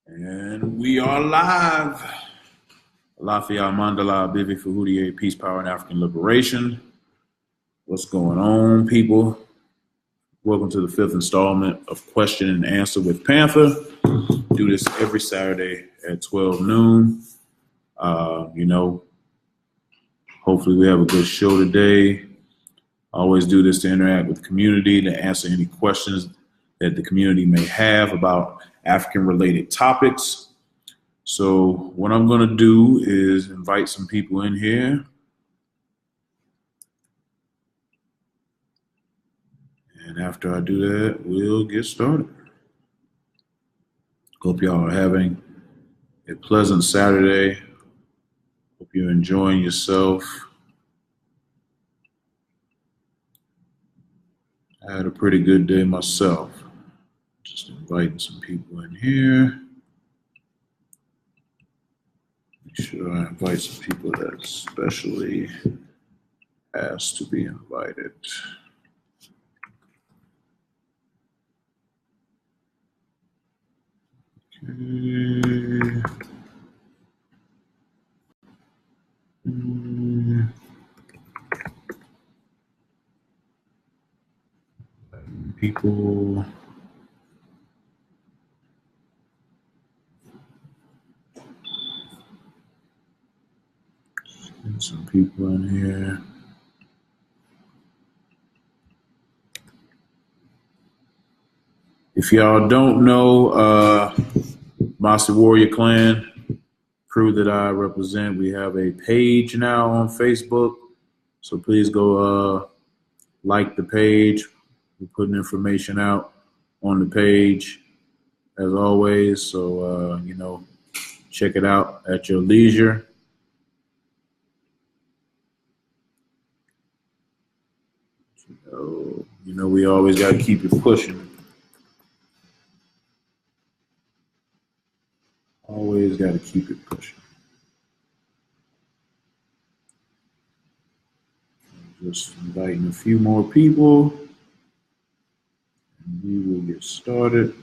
And we are live. Lafayette Mandala, Bibi Fahudie, Peace, Power, and African Liberation. What's going on, people? Welcome to the fifth installment of Question and Answer with Pantha. Do this every Saturday at 12 noon. Hopefully we have a good show today. I always do this to interact with the community, to answer any questions that the community may have about African-related topics. So what I'm going to do is invite some people in here. And after I do that, we'll get started. Hope y'all are having a pleasant Saturday. Hope you're enjoying yourself. I had a pretty good day myself. Just inviting some people in here. Make sure I invite some people that especially asked to be invited. Okay. People. Get some people in here. If y'all don't know, Mossi Warrior Clan crew that I represent, we have a page now on Facebook. So please go like the page. We're putting information out on the page as always. So, check it out at your leisure. We always got to keep it pushing. Always got to keep it pushing. Just inviting a few more people, and we will get started.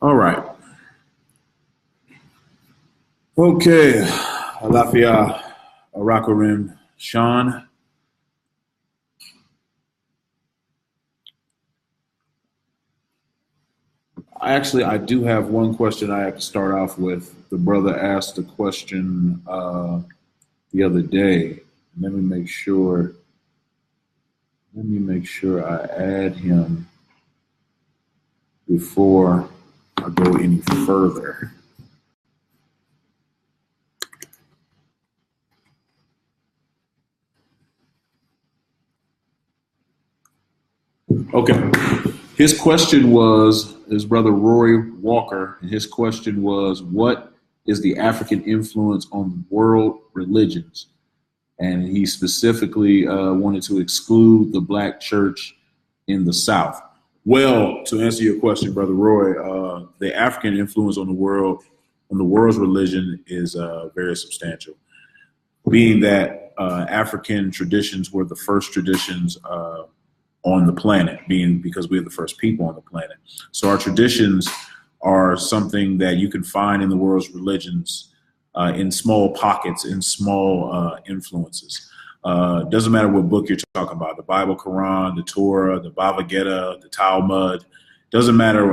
All right. Okay. Alafia Arakorim Sean. I do have one question I have to start off with. The brother asked a question the other day. Let me make sure I add him before I go any further. Okay. His question was, his brother Roy Walker, and his question was, what is the African influence on world religions? And he specifically wanted to exclude the Black church in the South. Well, to answer your question, Brother Roy, the African influence on the world's religion is very substantial, being that African traditions were the first traditions on the planet, because we're the first people on the planet. So our traditions are something that you can find in the world's religions in small pockets, in small influences. Doesn't matter what book you're talking about, the Bible, Quran, the Torah, the Bava Gita, the Talmud, doesn't matter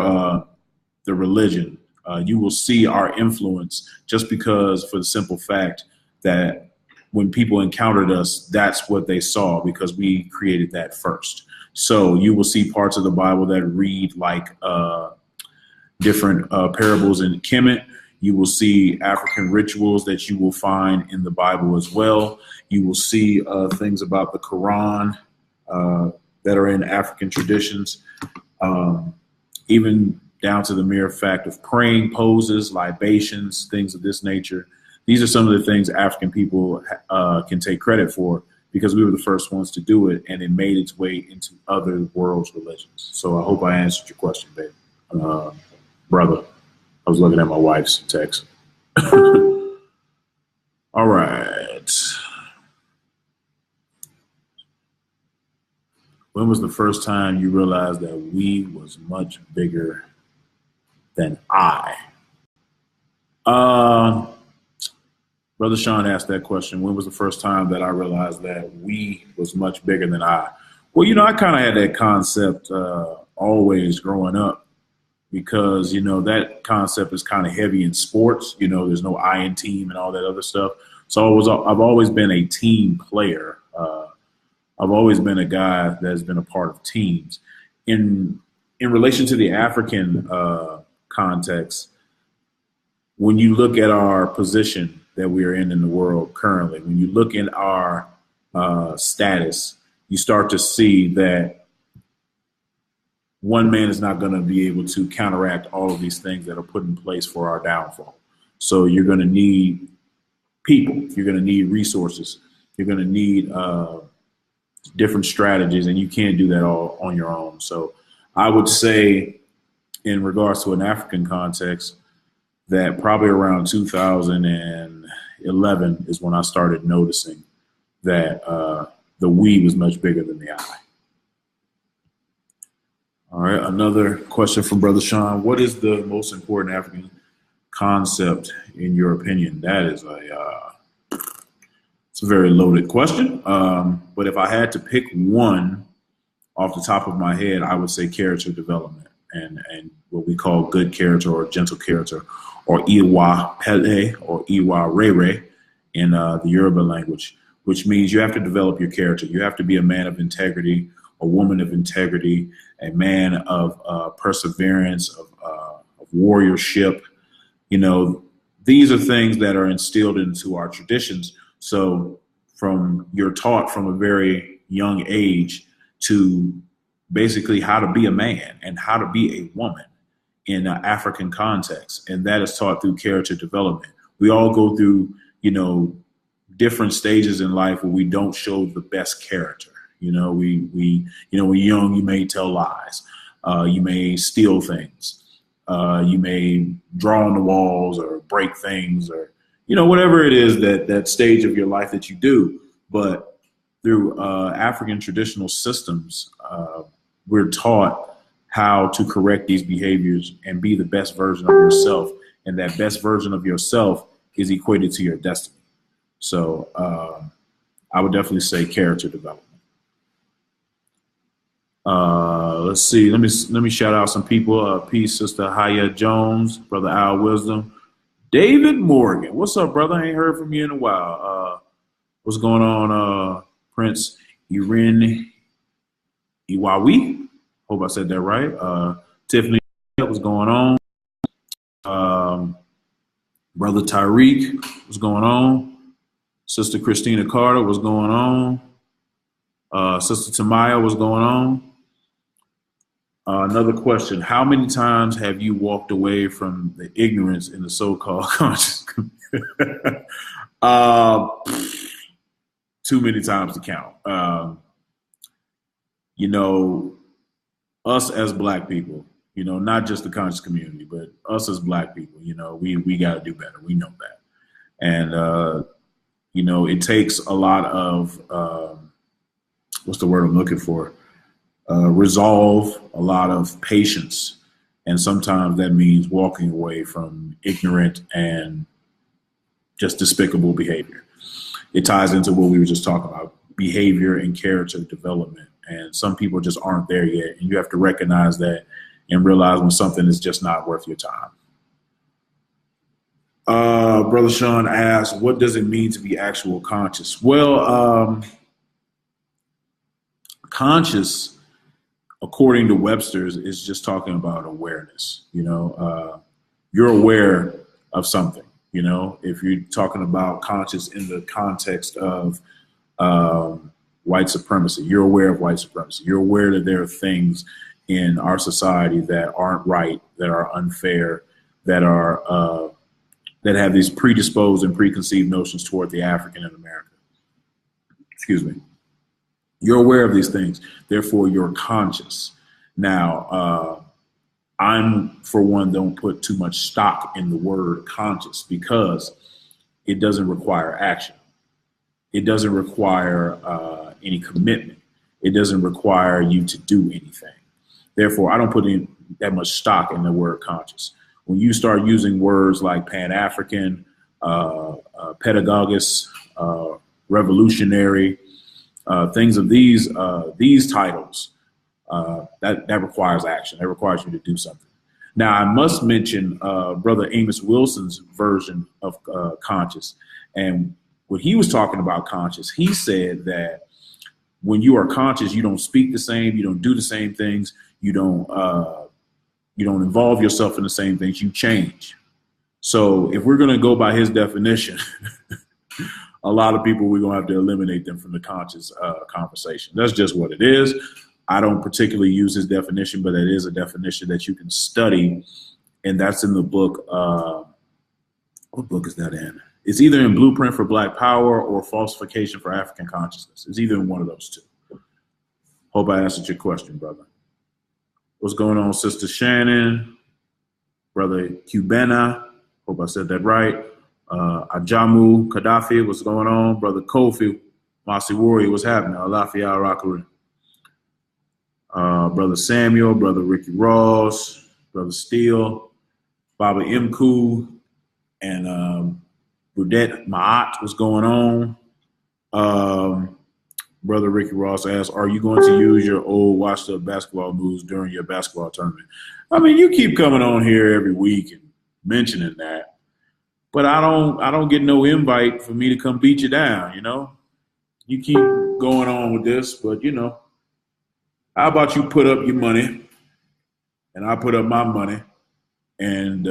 the religion. You will see our influence just because, for the simple fact that when people encountered us, that's what they saw, because we created that first. So you will see parts of the Bible that read like different parables in Kemet. You will see African rituals that you will find in the Bible as well. You will see things about the Quran that are in African traditions, even down to the mere fact of praying poses, libations, things of this nature. These are some of the things African people can take credit for, because we were the first ones to do it, and it made its way into other world's religions. So I hope I answered your question, babe. Brother, I was looking at my wife's text. All right. When was the first time you realized that we was much bigger than I? Brother Sean asked that question. When was the first time that I realized that we was much bigger than I? Well, I kind of had that concept always growing up because, that concept is kind of heavy in sports. There's no I in team and all that other stuff. So I've always been a team player. I've always been a guy that's been a part of teams. In relation to the African context, when you look at our position that we are in the world currently, when you look at our status, you start to see that one man is not going to be able to counteract all of these things that are put in place for our downfall. So you're going to need people. You're going to need resources. You're going to need different strategies, and you can't do that all on your own. So I would say, in regards to an African context, that probably around 2011 is when I started noticing that the we was much bigger than the I. All right, another question from Brother Sean. What is the most important African concept in your opinion? That is it's a very loaded question. But if I had to pick one off the top of my head, I would say character development and what we call good character or gentle character, or Iwa Pele or Iwa Rere in the Yoruba language, which means you have to develop your character. You have to be a man of integrity, a woman of integrity, a man of perseverance, of warriorship. These are things that are instilled into our traditions. So you're taught from a very young age to basically how to be a man and how to be a woman in an African context. And that is taught through character development. We all go through, different stages in life where we don't show the best character. When you're young, you may tell lies. You may steal things. You may draw on the walls or break things or, whatever it is that stage of your life that you do. But through African traditional systems, we're taught how to correct these behaviors and be the best version of yourself. And that best version of yourself is equated to your destiny. So I would definitely say character development. Let's see. Let me shout out some people. Peace, Sister Haya Jones, Brother Al Wisdom, David Morgan. What's up, brother? I ain't heard from you in a while. What's going on, Prince Irin Iwawi? Hope I said that right. Tiffany, what's going on? Brother Tyreek, what's going on? Sister Christina Carter, what's going on? Sister Tamaya, what's going on? Another question. How many times have you walked away from the ignorance in the so-called conscious community? Too many times to count. Us as Black people, not just the conscious community, but us as Black people, we got to do better. We know that. And, it takes a lot of, what's the word I'm looking for? Resolve, a lot of patience. And sometimes that means walking away from ignorant and just despicable behavior. It ties into what we were just talking about, behavior and character development. And some people just aren't there yet. And you have to recognize that and realize when something is just not worth your time. Brother Sean asked, what does it mean to be actual conscious? Well, conscious, according to Webster's, is just talking about awareness. You're aware of something. If you're talking about conscious in the context of white supremacy, you're aware of white supremacy. You're aware that there are things in our society that aren't right, that are unfair, that are that have these predisposed and preconceived notions toward the African in America. Excuse me. You're aware of these things, therefore you're conscious. Now, I'm, for one, don't put too much stock in the word conscious because it doesn't require action. It doesn't require any commitment. It doesn't require you to do anything. Therefore, I don't put in that much stock in the word conscious. When you start using words like Pan-African, pedagogist, revolutionary, things of these titles, that requires action. That requires you to do something. Now, I must mention Brother Amos Wilson's version of conscious. And when he was talking about conscious, he said that when you are conscious, you don't speak the same, you don't do the same things, you don't involve yourself in the same things, you change. So if we're going to go by his definition, a lot of people, we're going to have to eliminate them from the conscious conversation. That's just what it is. I don't particularly use his definition, but it is a definition that you can study. And that's in the book. What book is that in? It's either in Blueprint for Black Power or Falsification for African Consciousness. It's either in one of those two. Hope I answered your question, brother. What's going on, Sister Shannon? Brother Cubana. Hope I said that right. Ajamu Gaddafi, what's going on? Brother Kofi, Mossi Warrior, what's happening? Alafia Rakaru. Brother Samuel, Brother Ricky Ross, Brother Steele, Baba Mku, and Burdette Maat, what's going on? Brother Ricky Ross asks, are you going to use your old washed up basketball moves during your basketball tournament? I mean, you keep coming on here every week and mentioning that, but I don't get no invite for me to come beat you down, you know? You keep going on with this, but you know, how about you put up your money and I put up my money, and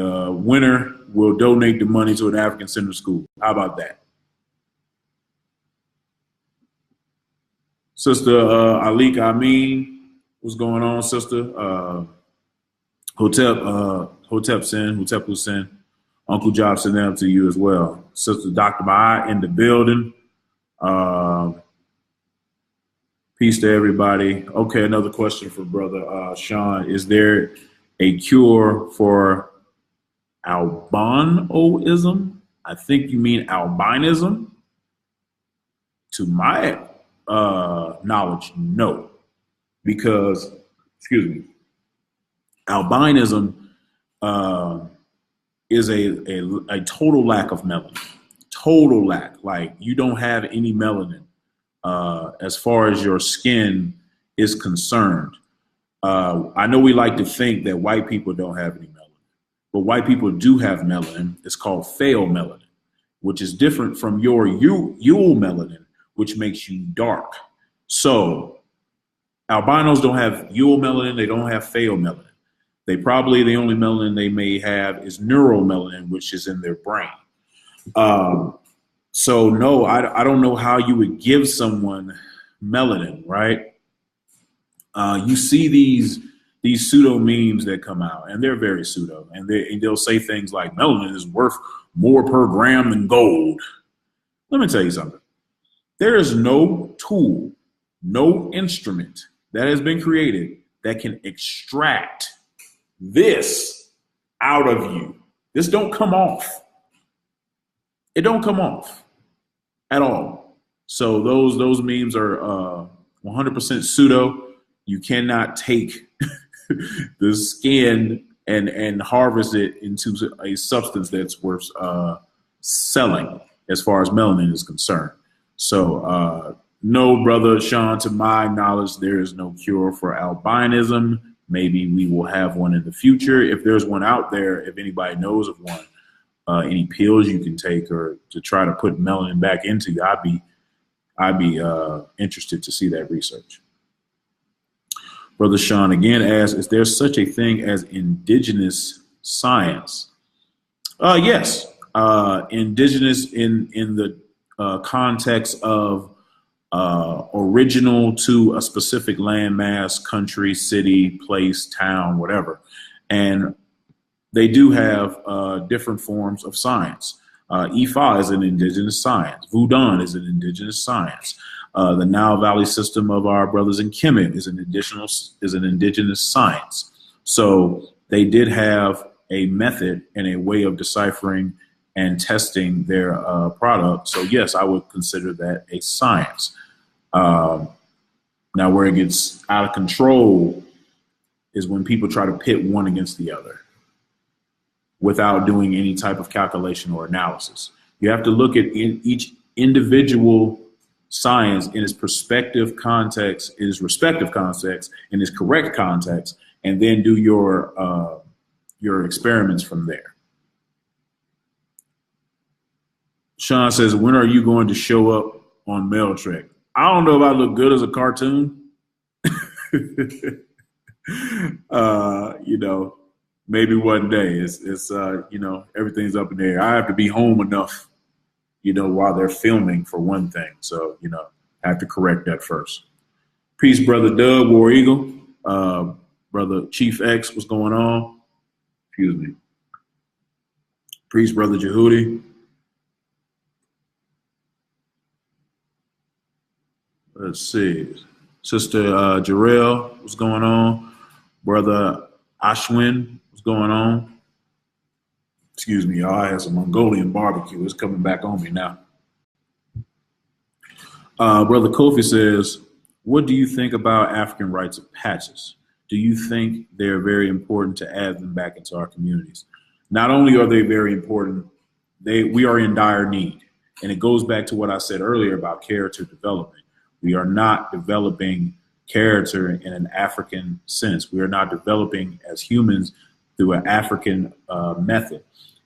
winner will donate the money to an African Center school. How about that? Sister Alika Amin, what's going on, sister? Hotep Hussein, Uncle Job sent them to you as well. Sister Dr. Mai in the building. Peace to everybody. Okay, another question for Brother Sean. Is there a cure for albinoism? I think you mean albinism. To my knowledge, no. Because, albinism is a total lack of melanin. Total lack. Like, you don't have any melanin. As far as your skin is concerned. I know we like to think that white people don't have any melanin, but white people do have melanin. It's called pheomelanin, which is different from your eumelanin, which makes you dark. So albinos don't have eumelanin, they don't have pheomelanin. They probably, the only melanin they may have is neuromelanin, which is in their brain. So no, I don't know how you would give someone melanin, right? You see these pseudo memes that come out, and they're very pseudo, and they'll say things like melanin is worth more per gram than gold. Let me tell you something. There is no tool, no instrument that has been created that can extract this out of you. This don't come off. It don't come off at all. So those memes are 100% pseudo. You cannot take the skin and harvest it into a substance that's worth selling as far as melanin is concerned. So no, Brother Sean, to my knowledge, there is no cure for albinism. Maybe we will have one in the future. If there's one out there, if anybody knows of one, any pills you can take or to try to put melanin back into you, I'd be interested to see that research. Brother Sean again asks, is there such a thing as indigenous science? Yes. Indigenous in the context of original to a specific landmass, country, city, place, town, whatever. And they do have different forms of science. Ifa is an indigenous science. Vudan is an indigenous science. The Nile Valley system of our brothers in Kemet is an indigenous science. So they did have a method and a way of deciphering and testing their product. So yes, I would consider that a science. Now, where it gets out of control is when people try to pit one against the other without doing any type of calculation or analysis. You have to look at each individual science in its perspective context, in its respective context, in its correct context, and then do your experiments from there. Sean says, when are you going to show up on Mail Trek? I don't know if I look good as a cartoon. Maybe one day. It's everything's up in the air. I have to be home enough, while they're filming for one thing. So, I have to correct that first. Peace, brother Doug, War Eagle. Brother Chief X, what's going on? Excuse me. Peace, brother Jehudi. Let's see. Sister Jarrell, what's going on? Brother Ashwin, what's going on? Excuse me, y'all. I had some Mongolian BBQ. It's coming back on me now. Brother Kofi says, what do you think about African rites of passage? Do you think they're very important to add them back into our communities? Not only are they very important, we are in dire need. And it goes back to what I said earlier about character development. We are not developing character in an African sense. We are not developing as humans through an African method.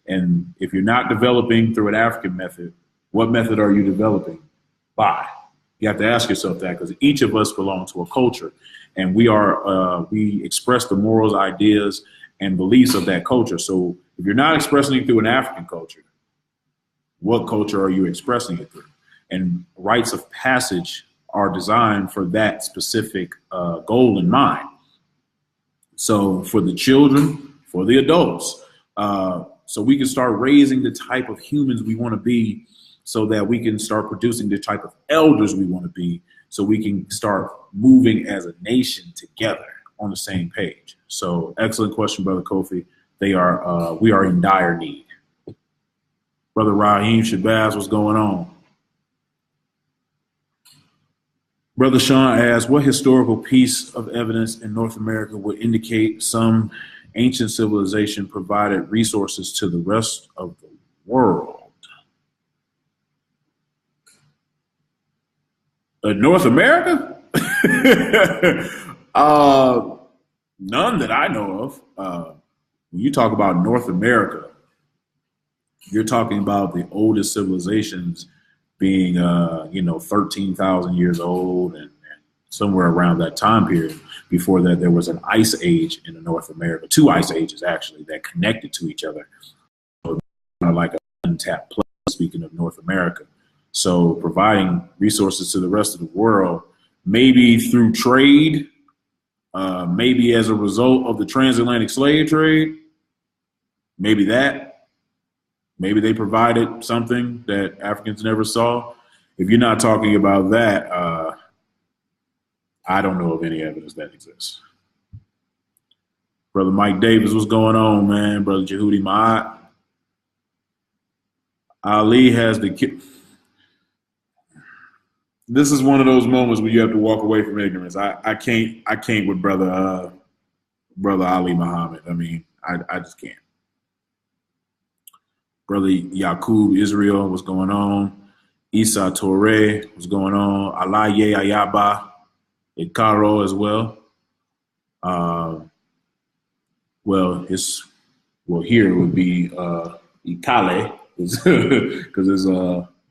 And if you're not developing through an African method, what method are you developing by? You have to ask yourself that, because each of us belong to a culture, and we express the morals, ideas, and beliefs of that culture. So if you're not expressing it through an African culture, what culture are you expressing it through? And rites of passage are designed for that specific goal in mind. So for the children, for the adults, so we can start raising the type of humans we want to be, so that we can start producing the type of elders we want to be, so we can start moving as a nation together on the same page. So excellent question, Brother Kofi. We are in dire need. Brother Raheem Shabazz, what's going on? Brother Sean asks, what historical piece of evidence in North America would indicate some ancient civilization provided resources to the rest of the world? North America? None that I know of. When you talk about North America, you're talking about the oldest civilizations being, 13,000 years old, and somewhere around that time period. Before that, there was an ice age in North America, 2 ice ages actually, that connected to each other. So, like an untapped place, speaking of North America. So providing resources to the rest of the world, maybe through trade, maybe as a result of the transatlantic slave trade, maybe they provided something that Africans never saw. If you're not talking about that, I don't know of any evidence that exists. Brother Mike Davis, what's going on, man? Brother Jehudi Ma'at. Ali has the kid. This is one of those moments where you have to walk away from ignorance. I can't with brother Ali Muhammad. I mean, I just can't. Brother Yaqub Israel, what's going on? Isa Torre, what's going on? Alaye Ayaba, Ikaro as well. Here it would be Ikale, because it's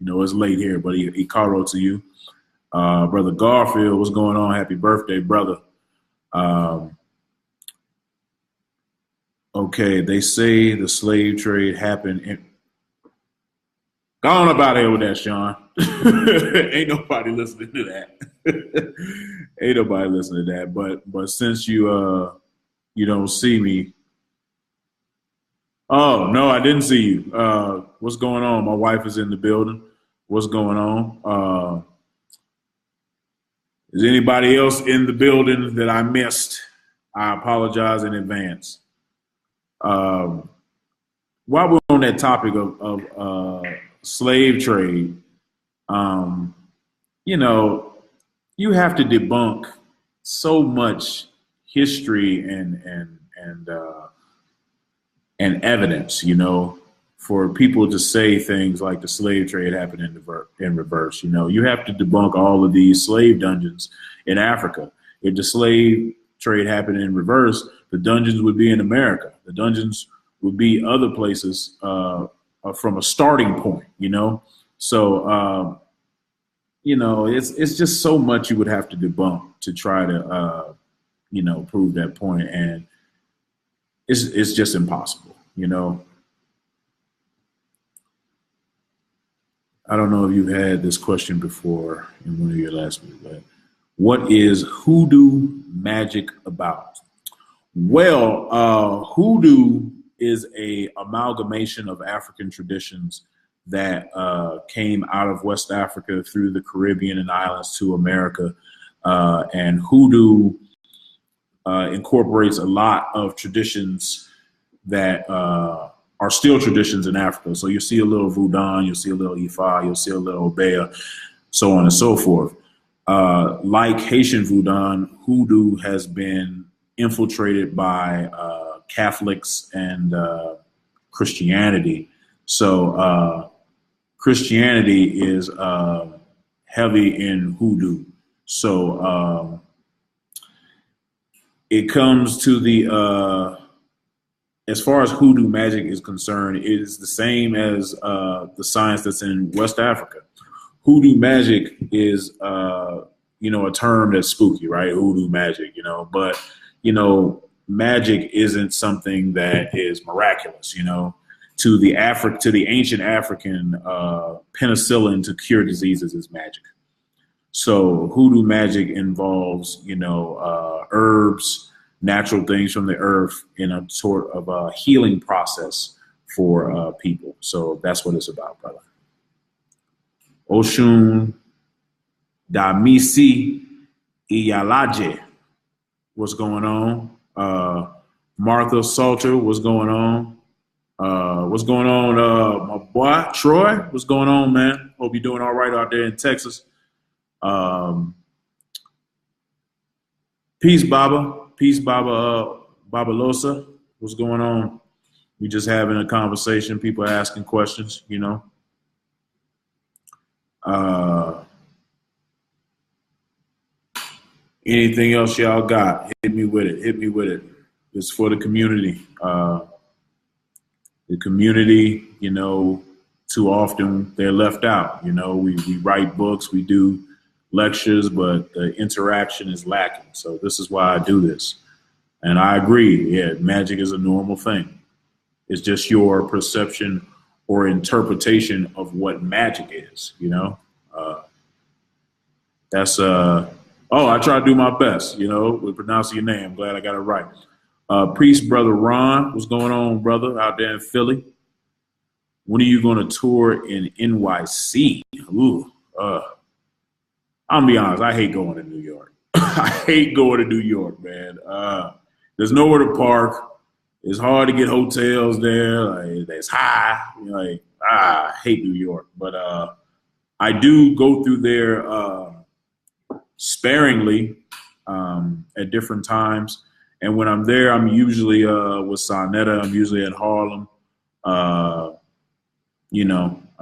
it's late here, but Ikaro to you. Brother Garfield, what's going on? Happy birthday, brother. Okay, they say the slave trade happened Go on about here with that, Sean. Ain't nobody listening to that. Ain't nobody listening to that. But since you don't see me. Oh, no, I didn't see you. What's going on? My wife is in the building. What's going on? Is anybody else in the building that I missed? I apologize in advance. Um, while we're on that topic of slave trade, um, you know, you have to debunk so much history and evidence, for people to say things like the slave trade happened in reverse. You have to debunk all of these slave dungeons in Africa. If the slave trade happened in reverse, the dungeons would be in America. The dungeons would be other places from a starting point. So, it's just so much you would have to debunk to try to, prove that point. And it's just impossible. I don't know if you've had this question before in one of your last meetings, but what is hoodoo magic about? Well, hoodoo is a amalgamation of African traditions that came out of West Africa through the Caribbean and islands to America. And hoodoo incorporates a lot of traditions that are still traditions in Africa. So you'll see a little Voodoo, you'll see a little Ifa, you'll see a little Obeah, so on and so forth. Like Haitian hoodoo has been infiltrated by Catholics and Christianity. So Christianity is heavy in hoodoo. So it comes to the as far as hoodoo magic is concerned, it is the same as the science that's in West Africa. Hoodoo magic is, a term that's spooky, right? Hoodoo magic, but, magic isn't something that is miraculous, To the ancient African, penicillin to cure diseases is magic. So hoodoo magic involves, herbs, natural things from the earth in a sort of a healing process for people. So that's what it's about, brother. Oshun Damisi Iyalaje, what's going on? Martha Salter, what's going on? What's going on, my boy Troy? What's going on, man? Hope you're doing all right out there in Texas. Peace, Baba. Peace, Baba Babalosa. What's going on? We just having a conversation. People asking questions, Anything else y'all got? Hit me with it. Hit me with it. It's for the community. The community, too often they're left out. We write books, we do lectures, but the interaction is lacking. So this is why I do this. And I agree. Yeah, magic is a normal thing. It's just your perception or interpretation of what magic is, That's I try to do my best, with pronouncing your name. I'm glad I got it right. Priest Brother Ron, what's going on, brother, out there in Philly? When are you going to tour in NYC? Ooh, I'm gonna be honest, I hate going to New York. I hate going to New York, man. There's nowhere to park. It's hard to get hotels there. Like, it's high. I hate New York. But I do go through there sparingly at different times. And when I'm there, I'm usually with Sonetta. I'm usually in Harlem. I'm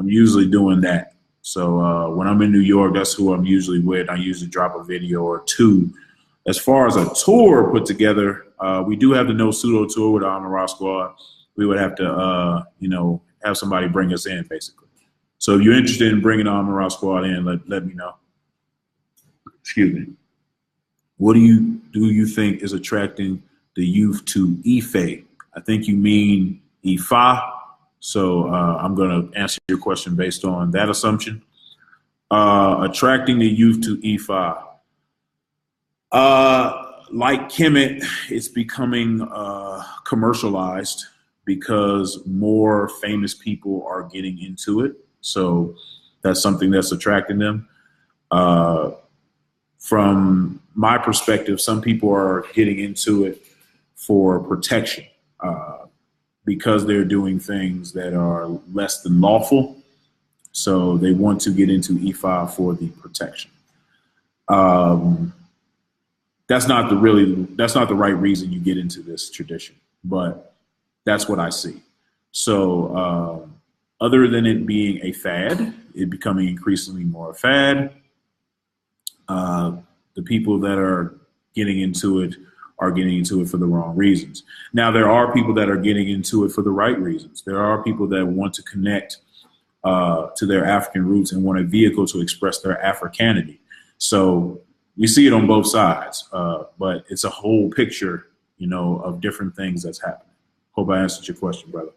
usually doing that. So when I'm in New York, that's who I'm usually with. I usually drop a video or two. As far as a tour put together, we do have the No Pseudo tour with the Amara Squad. We would have to, have somebody bring us in, basically. So if you're interested in bringing the Amara Squad in, let me know. Excuse me. What do you think is attracting the youth to Ife? I think you mean Ifa. So I'm going to answer your question based on that assumption. Attracting the youth to Ifa. Like Kemet, it's becoming commercialized because more famous people are getting into it. So that's something that's attracting them. From my perspective, some people are getting into it for protection. because they're doing things that are less than lawful. So they want to get into Ifa for the protection. That's not the right reason you get into this tradition, but that's what I see. So other than it being a fad, it becoming increasingly more a fad, the people that are getting into it are getting into it for the wrong reasons. Now, there are people that are getting into it for the right reasons. There are people that want to connect to their African roots and want a vehicle to express their Africanity. So we see it on both sides, but it's a whole picture, of different things that's happening. Hope I answered your question, brother.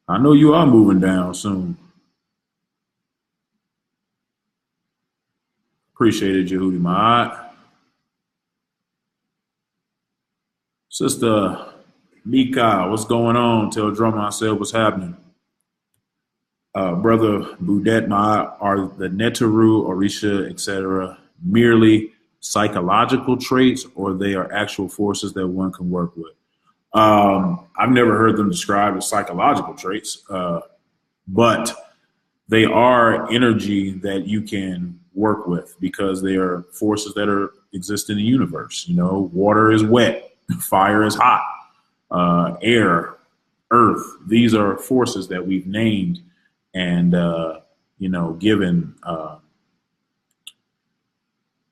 I know you are moving down soon. Appreciate it, Jehudi Ma'at. Sister Mika, what's going on? Tell Drummer I said what's happening. Brother Budet Ma'at, are the Netaru, Orisha, etc. merely psychological traits, or they are actual forces that one can work with? I've never heard them described as psychological traits, but they are energy that you can work with because they are forces that exist in the universe. Water is wet, fire is hot, air, earth. These are forces that we've named and, given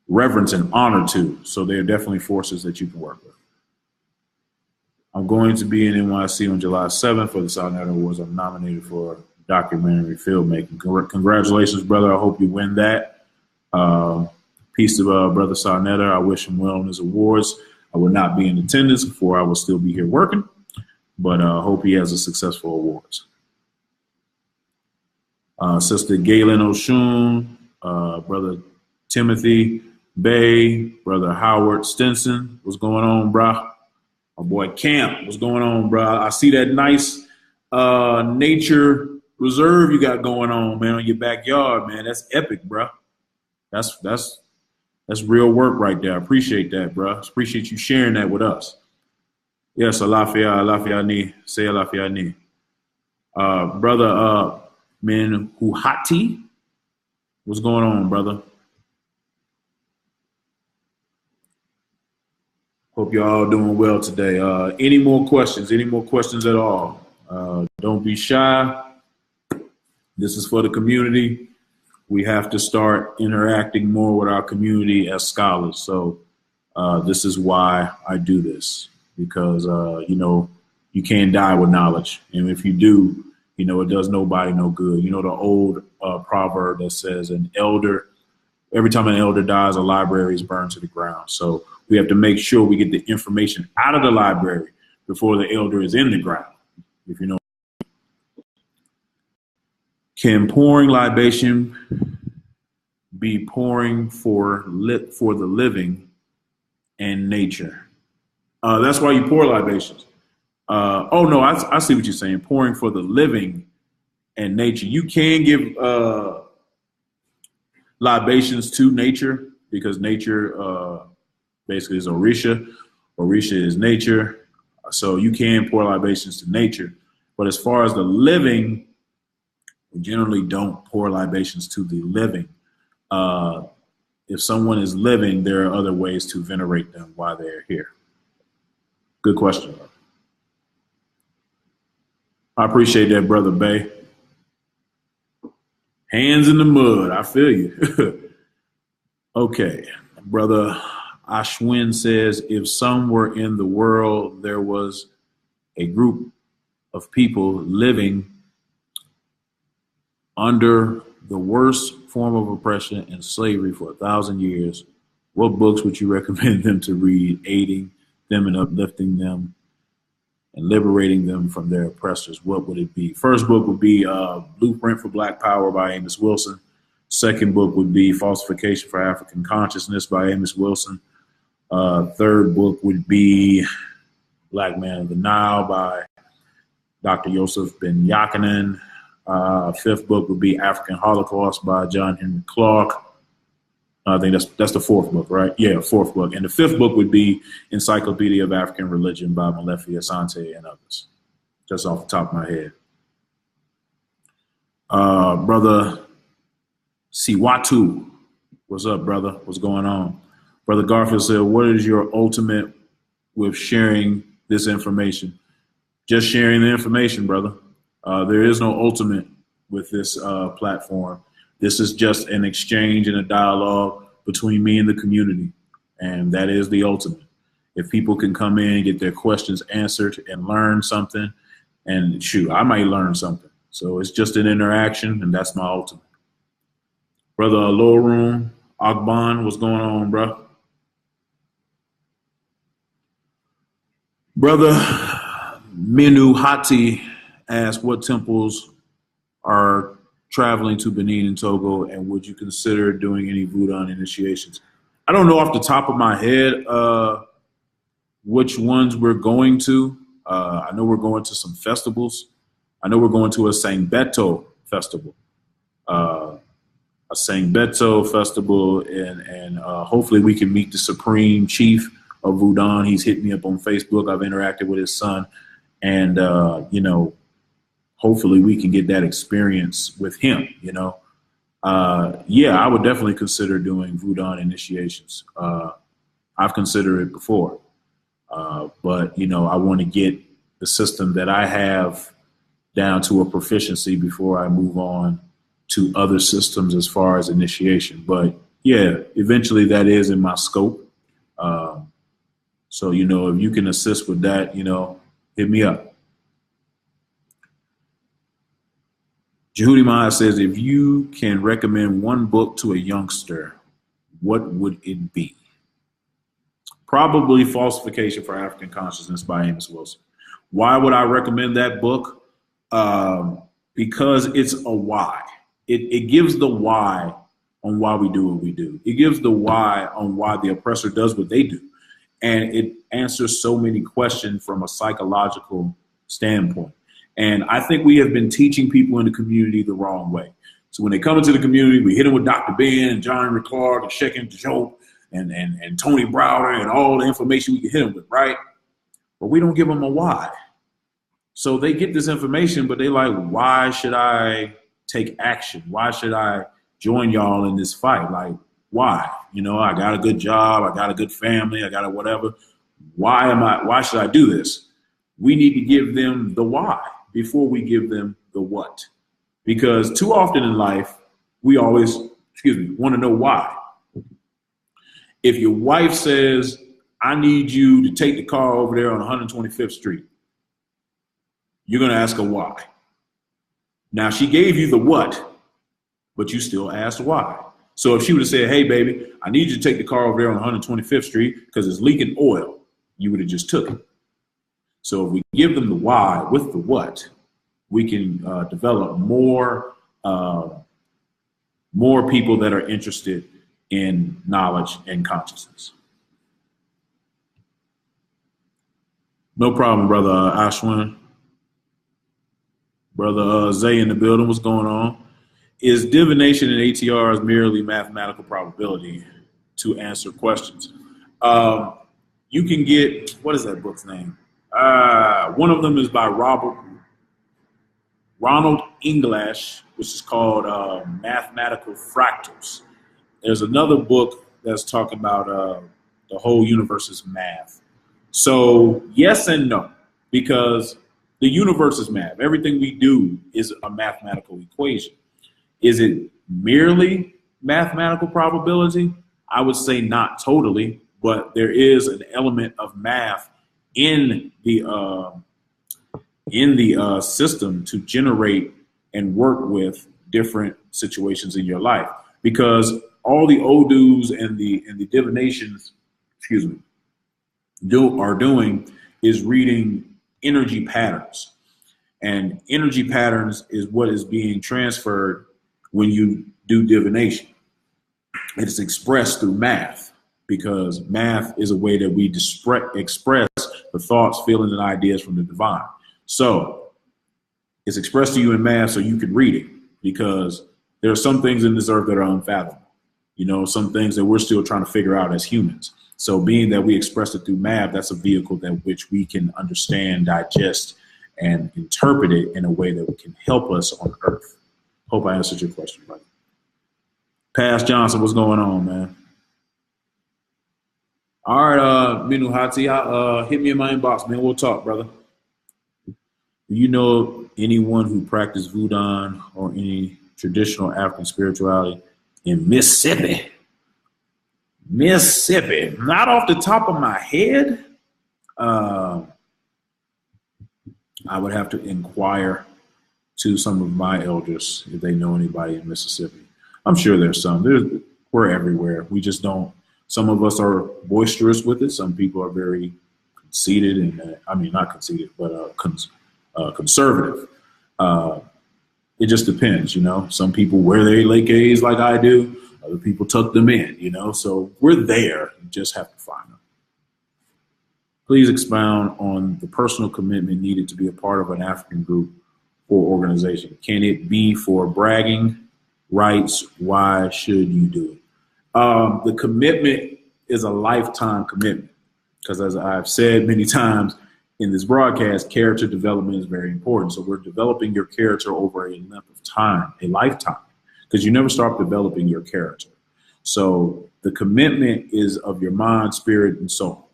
reverence and honor to. So they're definitely forces that you can work with. I'm going to be in NYC on July 7th for the South Nether Awards. I'm nominated for documentary filmmaking. Congratulations, brother. I hope you win that. Peace to Brother South Nether. I wish him well on his awards. I would not be in attendance before I will still be here working, but I hope he has a successful awards. Sister Galen Oshun, Brother Timothy Bay, Brother Howard Stinson. What's going on, brah? My boy Camp, what's going on, brah? I see that nice nature reserve you got going on, man, on your backyard, man. That's epic, bruh. That's real work right there. I appreciate that, bruh. Appreciate you sharing that with us. Yes, Alafia Ni, say Alafia Ni. Brother Menhuhati, what's going on, brother? Hope y'all doing well today. Any more questions? Any more questions at all? Don't be shy. This is for the community. We have to start interacting more with our community as scholars. So this is why I do this, because, you can't die with knowledge. And if you do, it does nobody no good. The old proverb that says every time an elder dies, a library is burned to the ground. So we have to make sure we get the information out of the library before the elder is in the ground, if you know. Can pouring libation be pouring for the living and nature? That's why you pour libations. Oh, no, I see what you're saying. Pouring for the living and nature. You can give libations to nature because nature basically is Orisha. Orisha is nature. So you can pour libations to nature. But as far as the living, we generally don't pour libations to the living. If someone is living, there are other ways to venerate them while they're here. Good question. I appreciate that, Brother Bay. Hands in the mud. I feel you. Okay. Brother Ashwin says, if somewhere in the world there was a group of people living under the worst form of oppression and slavery for 1,000 years, what books would you recommend them to read, aiding them and uplifting them and liberating them from their oppressors? What would it be? First book would be Blueprint for Black Power by Amos Wilson. Second book would be Falsification for African Consciousness by Amos Wilson. Third book would be Black Man of the Nile by Dr. Yosef Ben Yakinen. Fifth book would be African Holocaust by John Henry Clarke. I think that's the fourth book, right? Yeah, fourth book. And the fifth book would be Encyclopedia of African Religion by Molefi Asante and others, just off the top of my head. Brother Siwatu, what's up, brother? What's going on? Brother Garfield said, what is your ultimate with sharing this information? Just sharing the information, brother. There is no ultimate with this platform. This is just an exchange and a dialogue between me and the community, and that is the ultimate. If people can come in and get their questions answered and learn something, and shoot, I might learn something. So it's just an interaction, and that's my ultimate. Brother Lorun Agban, what's going on, bro? Brother Minu Hati asked what temples are traveling to Benin and Togo, and would you consider doing any Voodoo initiations? I don't know off the top of my head which ones we're going to. I know we're going to some festivals. I know we're going to a Sangbeto festival. A Sangbeto festival, and hopefully we can meet the Supreme Chief of Voodoo. He's hit me up on Facebook. I've interacted with his son, and you know, hopefully we can get that experience with him, you know. Yeah, I would definitely consider doing Voodoo initiations. I've considered it before. But, you know, I want to get the system that I have down to a proficiency before I move on to other systems as far as initiation. But, yeah, eventually that is in my scope. So, you know, if you can assist with that, you know, hit me up. Jehudi Maya says, if you can recommend one book to a youngster, what would it be? Probably Falsification for African Consciousness by Amos Wilson. Why would I recommend that book? Because it's a why. It gives the why on why we do what we do. It gives the why on why the oppressor does what they do. And it answers so many questions from a psychological standpoint. And I think we have been teaching people in the community the wrong way. So when they come into the community, we hit them with Dr. Ben and John Ricard and Shekin Joe and Tony Browder and all the information we can hit them with, right? But we don't give them a why. So they get this information, but they like, why should I take action? Why should I join y'all in this fight? Like, why? You know, I got a good job, I got a good family, I got a whatever. Why should I do this? We need to give them the why before we give them the what. Because too often in life, we always, want to know why. If your wife says, I need you to take the car over there on 125th Street, you're going to ask her why. Now, she gave you the what, but you still asked why. So if she would have said, hey, baby, I need you to take the car over there on 125th Street because it's leaking oil, you would have just took it. So if we give them the why with the what, we can develop more people that are interested in knowledge and consciousness. No problem, brother Ashwin. Brother Zay in the building, what's going on? Is divination and ATRs merely mathematical probability to answer questions? You can get, what is that book's name? One of them is by Ronald English, which is called Mathematical Fractals. There's another book that's talking about the whole universe is math. So yes and no, because the universe is math. Everything we do is a mathematical equation. Is it merely mathematical probability? I would say not totally, but there is an element of math in the system to generate and work with different situations in your life. Because all the odus and the divinations, are doing is reading energy patterns. And energy patterns is what is being transferred when you do divination. It is expressed through math, because math is a way that we express the thoughts, feelings, and ideas from the divine. So it's expressed to you in math so you can read it, because there are some things in this earth that are unfathomable. You know, some things that we're still trying to figure out as humans. So being that we express it through math, that's a vehicle that which we can understand, digest, and interpret it in a way that can help us on Earth. Hope I answered your question, buddy. Pass Johnson, what's going on, man? All right, Minu Hati, hit me in my inbox, man. We'll talk, brother. Do you know anyone who practiced Voodoo or any traditional African spirituality in Mississippi? Mississippi, not off the top of my head. I would have to inquire to some of my elders if they know anybody in Mississippi. I'm sure there's some. We're everywhere. We just don't. Some of us are boisterous with it. Some people are very conceited, and I mean not conceited, but conservative. It just depends, you know. Some people wear their lakeys like I do. Other people tuck them in, you know. So we're there. You just have to find them. Please expound on the personal commitment needed to be a part of an African group or organization. Can it be for bragging rights? Why should you do it? The commitment is a lifetime commitment because, as I've said many times in this broadcast, character development is very important. So we're developing your character over a length of time, a lifetime, because you never stop developing your character. So the commitment is of your mind, spirit, and soul,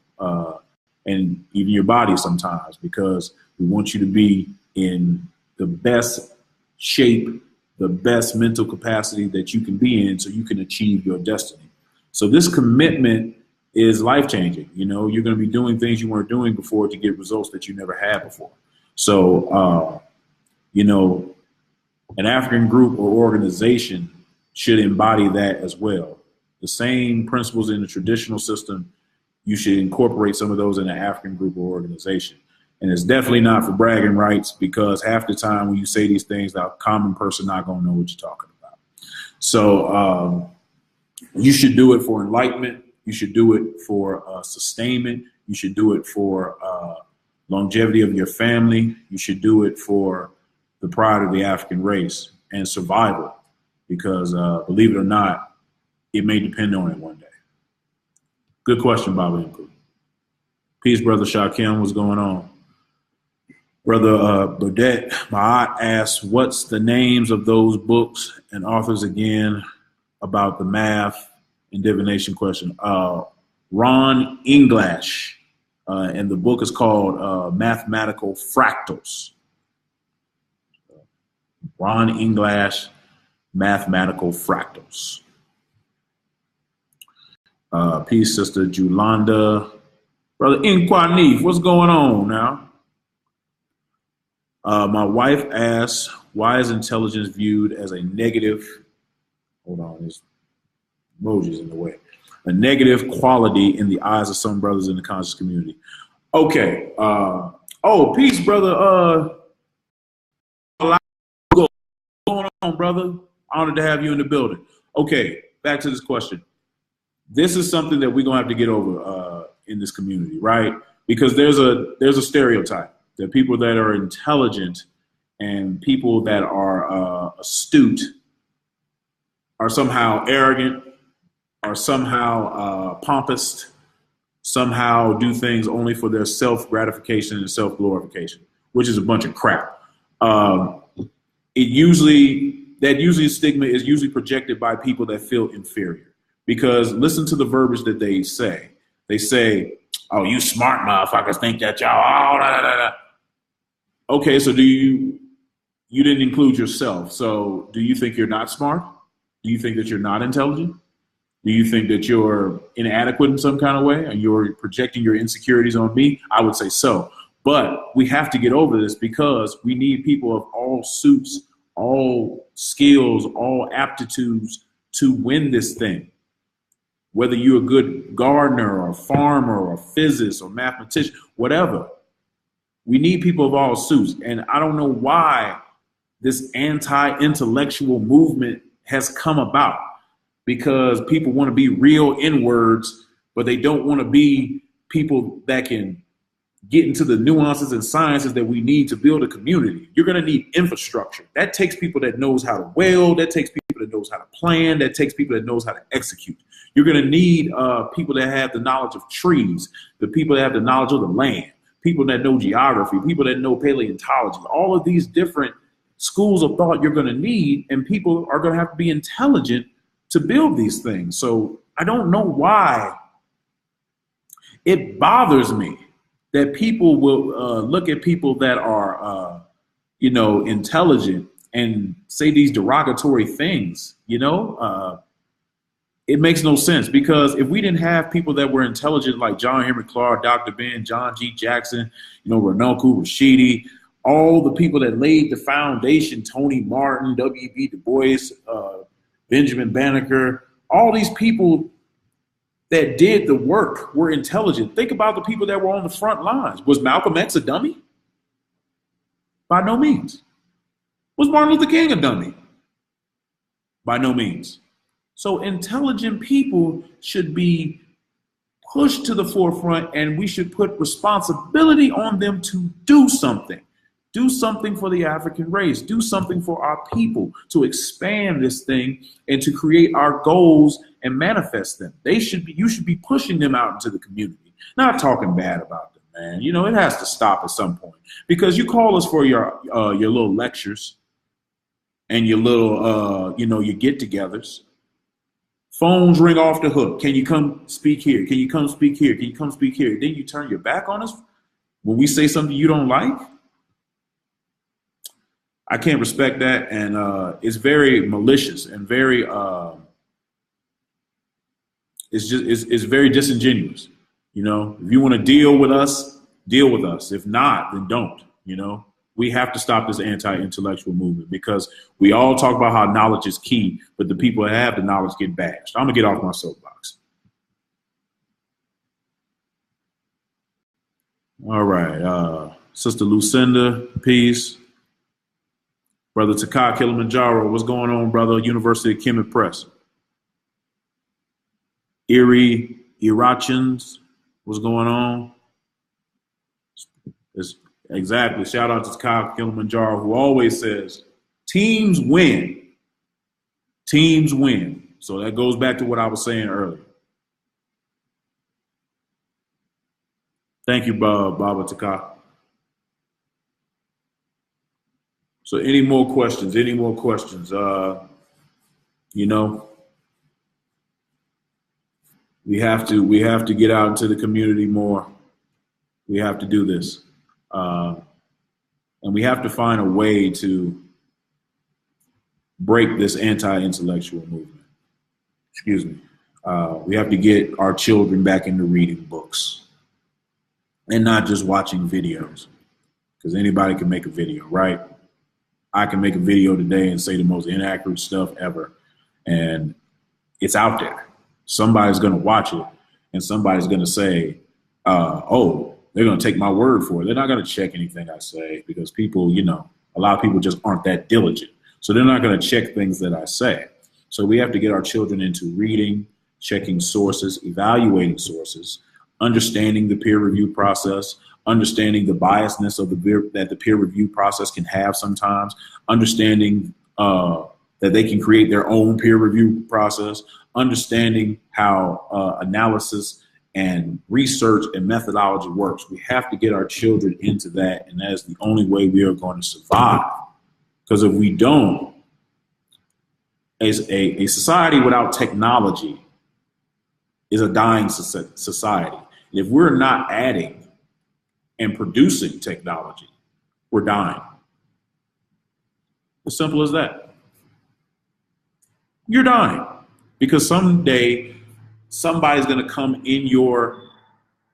and even your body sometimes, because we want you to be in the best shape, the best mental capacity that you can be in so you can achieve your destiny. So this commitment is life-changing. You know, you're going to be doing things you weren't doing before to get results that you never had before. So, you know, an African group or organization should embody that as well. The same principles in the traditional system, you should incorporate some of those in an African group or organization. And it's definitely not for bragging rights, because half the time when you say these things, the common person not going to know what you're talking about. So you should do it for enlightenment. You should do it for sustainment. You should do it for longevity of your family. You should do it for the pride of the African race and survival, because believe it or not, it may depend on it one day. Good question, Baba Nku. Peace, brother Shakim. What's going on? Brother Burdette Ma'at asks, what's the names of those books and authors again about the math and divination question? Ron English, and the book is called Mathematical Fractals. Ron English, Mathematical Fractals. Peace, Sister Julanda. Brother Inquanif, what's going on now? My wife asks, why is intelligence viewed as a negative, hold on, there's emojis in the way, a negative quality in the eyes of some brothers in the conscious community? Okay. Oh, peace, brother. What's going on, brother? Honored to have you in the building. Okay, back to this question. This is something that we're going to have to get over in this community, right? Because there's a stereotype that people that are intelligent and people that are astute are somehow arrogant, are somehow pompous, somehow do things only for their self-gratification and self-glorification, which is a bunch of crap. That stigma is usually projected by people that feel inferior, because listen to the verbiage that they say. They say, oh, you smart motherfuckers think that y'all, oh, da, da, da, da. Okay, so you didn't include yourself. So do you think you're not smart? Do you think that you're not intelligent? Do you think that you're inadequate in some kind of way and you're projecting your insecurities on me? I would say so. But we have to get over this, because we need people of all suits, all skills, all aptitudes to win this thing. Whether you're a good gardener or a farmer or a physicist or mathematician, whatever. We need people of all suits. And I don't know why this anti-intellectual movement has come about, because people want to be real inwards, but they don't want to be people that can get into the nuances and sciences that we need to build a community. You're going to need infrastructure. That takes people that knows how to weld. That takes people people that knows how to plan. That takes people that knows how to execute. You're going to need people that have the knowledge of trees, the people that have the knowledge of the land, people that know geography, people that know paleontology. All of these different schools of thought you're going to need, and people are going to have to be intelligent to build these things. So I don't know why it bothers me that people will look at people that are, intelligent and say these derogatory things. It makes no sense, because if we didn't have people that were intelligent like John Henry Clark, Dr. Ben, John G. Jackson, Ranunkel, Rashidi, all the people that laid the foundation, Tony Martin, W.B. Du Bois, Benjamin Banneker, all these people that did the work were intelligent. Think about the people that were on the front lines. Was Malcolm X a dummy? By no means. Was Martin Luther King a dummy? By no means. So intelligent people should be pushed to the forefront, and we should put responsibility on them to do something. Do something for the African race. Do something for our people to expand this thing and to create our goals and manifest them. You should be pushing them out into the community, not talking bad about them, man. It has to stop at some point, because you call us for your little lectures and your little, your get-togethers. Phones ring off the hook. Can you come speak here? Can you come speak here? Can you come speak here? Then you turn your back on us when we say something you don't like. I can't respect that, and it's very malicious and very it's very disingenuous. If you want to deal with us, deal with us. If not, then don't. We have to stop this anti-intellectual movement, because we all talk about how knowledge is key, but the people that have the knowledge get bashed. I'm gonna get off my soapbox. All right, Sister Lucinda, peace. Brother Takai Kilimanjaro, what's going on, brother? University of Kemet Press. Irachans, what's going on? Exactly. Shout out to Takai Kilimanjaro, who always says, teams win. Teams win. So that goes back to what I was saying earlier. Thank you, Baba Takai. So any more questions? We have to get out into the community more. We have to do this. And we have to find a way to break this anti-intellectual movement. Excuse me. We have to get our children back into reading books and not just watching videos, because anybody can make a video, right? I can make a video today and say the most inaccurate stuff ever, and it's out there. Somebody's going to watch it, and somebody's going to say, oh, they're going to take my word for it. They're not going to check anything I say, because people, a lot of people just aren't that diligent. So they're not going to check things that I say. So we have to get our children into reading, checking sources, evaluating sources, understanding the peer review process, understanding the biasness of that the peer review process can have sometimes, understanding that they can create their own peer review process, understanding how analysis and research and methodology works. We have to get our children into that, and that is the only way we are going to survive. Because if we don't, as a society without technology is a dying society. And if we're not adding and producing technology, we're dying. As simple as that. You're dying, because someday somebody's going to come in your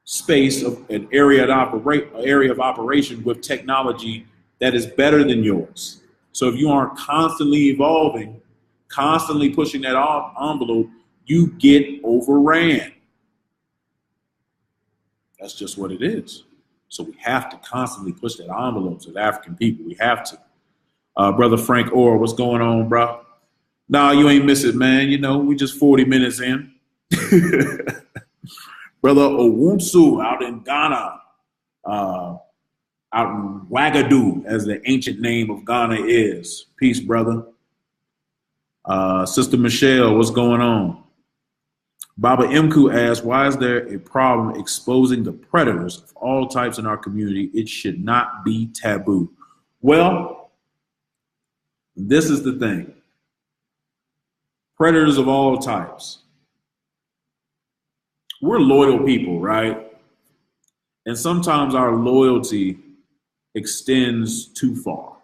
space of an area of operation with technology that is better than yours. So if you aren't constantly evolving, constantly pushing that envelope, you get overran. That's just what it is. So we have to constantly push that envelope to the African people. We have to. Brother Frank Orr, what's going on, bro? Nah, you ain't miss it, man. We just 40 minutes in. Brother Owunsu out in Ghana, out in Wagadu, as the ancient name of Ghana is. Peace, brother. Sister Michelle, what's going on? Baba Mku asks, why is there a problem exposing the predators of all types in our community? It should not be taboo. Well, this is the thing. Predators of all types. We're loyal people, right? And sometimes our loyalty extends too far.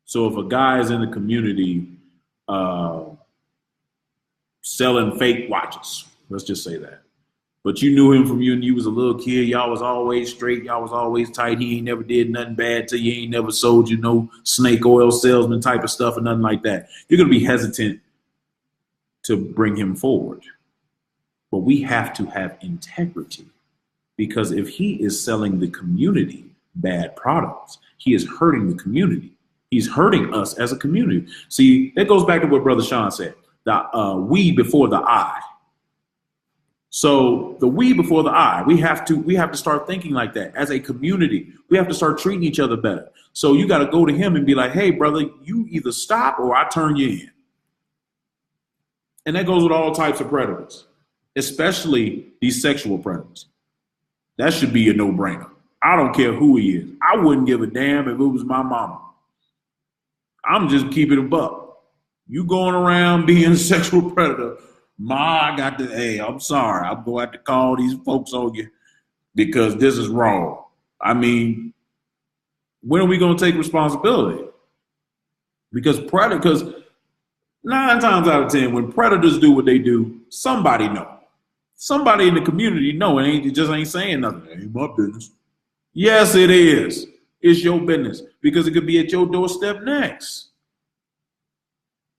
So if a guy is in the community selling fake watches, let's just say that, but you knew him from when you was a little kid, y'all was always straight, y'all was always tight, he ain't never did nothing bad to you, he ain't never sold you no snake oil salesman type of stuff or nothing like that, you're going to be hesitant to bring him forward. But we have to have integrity, because if he is selling the community bad products, he is hurting the community. He's hurting us as a community. See, that goes back to what Brother Sean said, the we before the I. So the we before the I, we have to start thinking like that as a community. We have to start treating each other better. So you got to go to him and be like, hey, brother, you either stop or I turn you in. And that goes with all types of predators, especially these sexual predators. That should be a no-brainer. I don't care who he is. I wouldn't give a damn if it was my mama. I'm just keeping a buck. You going around being a sexual predator, I got to, hey, I'm sorry. I'm going to have to call these folks on you because this is wrong. I mean, when are we going to take responsibility? Because 9 times out of 10, when predators do what they do, somebody know. Somebody in the community know, and it just ain't saying nothing. It ain't my business. Yes, it is. It's your business, because it could be at your doorstep next.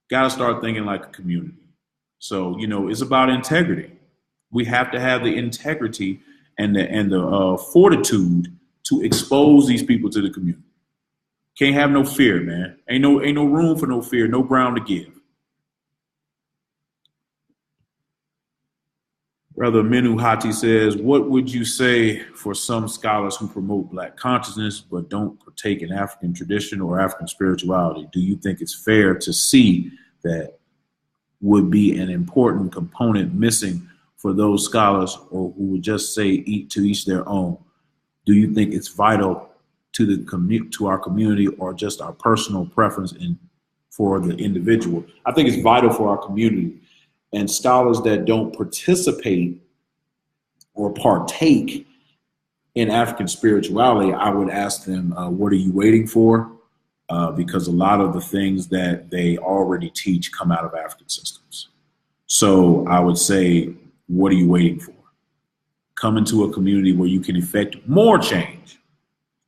Got to start thinking like a community. So, it's about integrity. We have to have the integrity and the fortitude to expose these people to the community. Can't have no fear, man. Ain't no room for no fear, no ground to give. Brother Menu Hati says, what would you say for some scholars who promote Black consciousness but don't partake in African tradition or African spirituality? Do you think it's fair to see that would be an important component missing for those scholars, or who would just say eat to each their own? Do you think it's vital to our community, or just our personal preference for the individual? I think it's vital for our community. And scholars that don't participate or partake in African spirituality, I would ask them, what are you waiting for? Because a lot of the things that they already teach come out of African systems. So I would say, what are you waiting for? Come into a community where you can effect more change.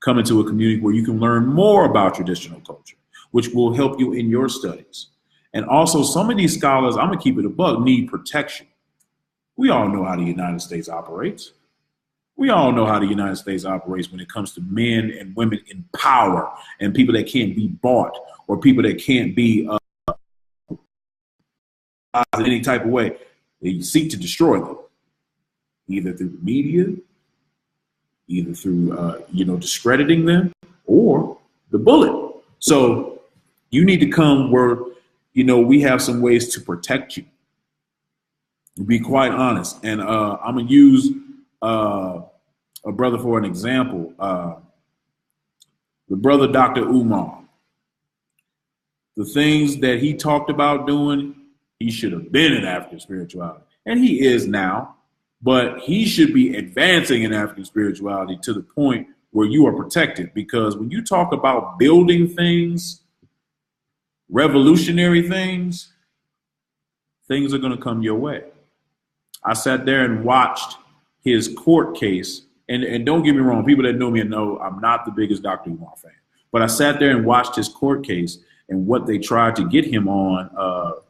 Come into a community where you can learn more about traditional culture, which will help you in your studies. And also, some of these scholars, I'm going to keep it a buck, need protection. We all know how the United States operates. We all know how the United States operates when it comes to men and women in power and people that can't be bought, or people that can't be in any type of way. They seek to destroy them, either through the media, either through, discrediting them, or the bullet. So you need to come where, we have some ways to protect you. To be quite honest. And I'm going to use a brother for an example. The brother, Dr. Umar. The things that he talked about doing, he should have been in African spirituality. And he is now. But he should be advancing in African spirituality to the point where you are protected. Because when you talk about building things, revolutionary things are going to come your way. I sat there and watched his court case. And don't get me wrong, people that know me know I'm not the biggest Dr. Umar fan. But I sat there and watched his court case and what they tried to get him on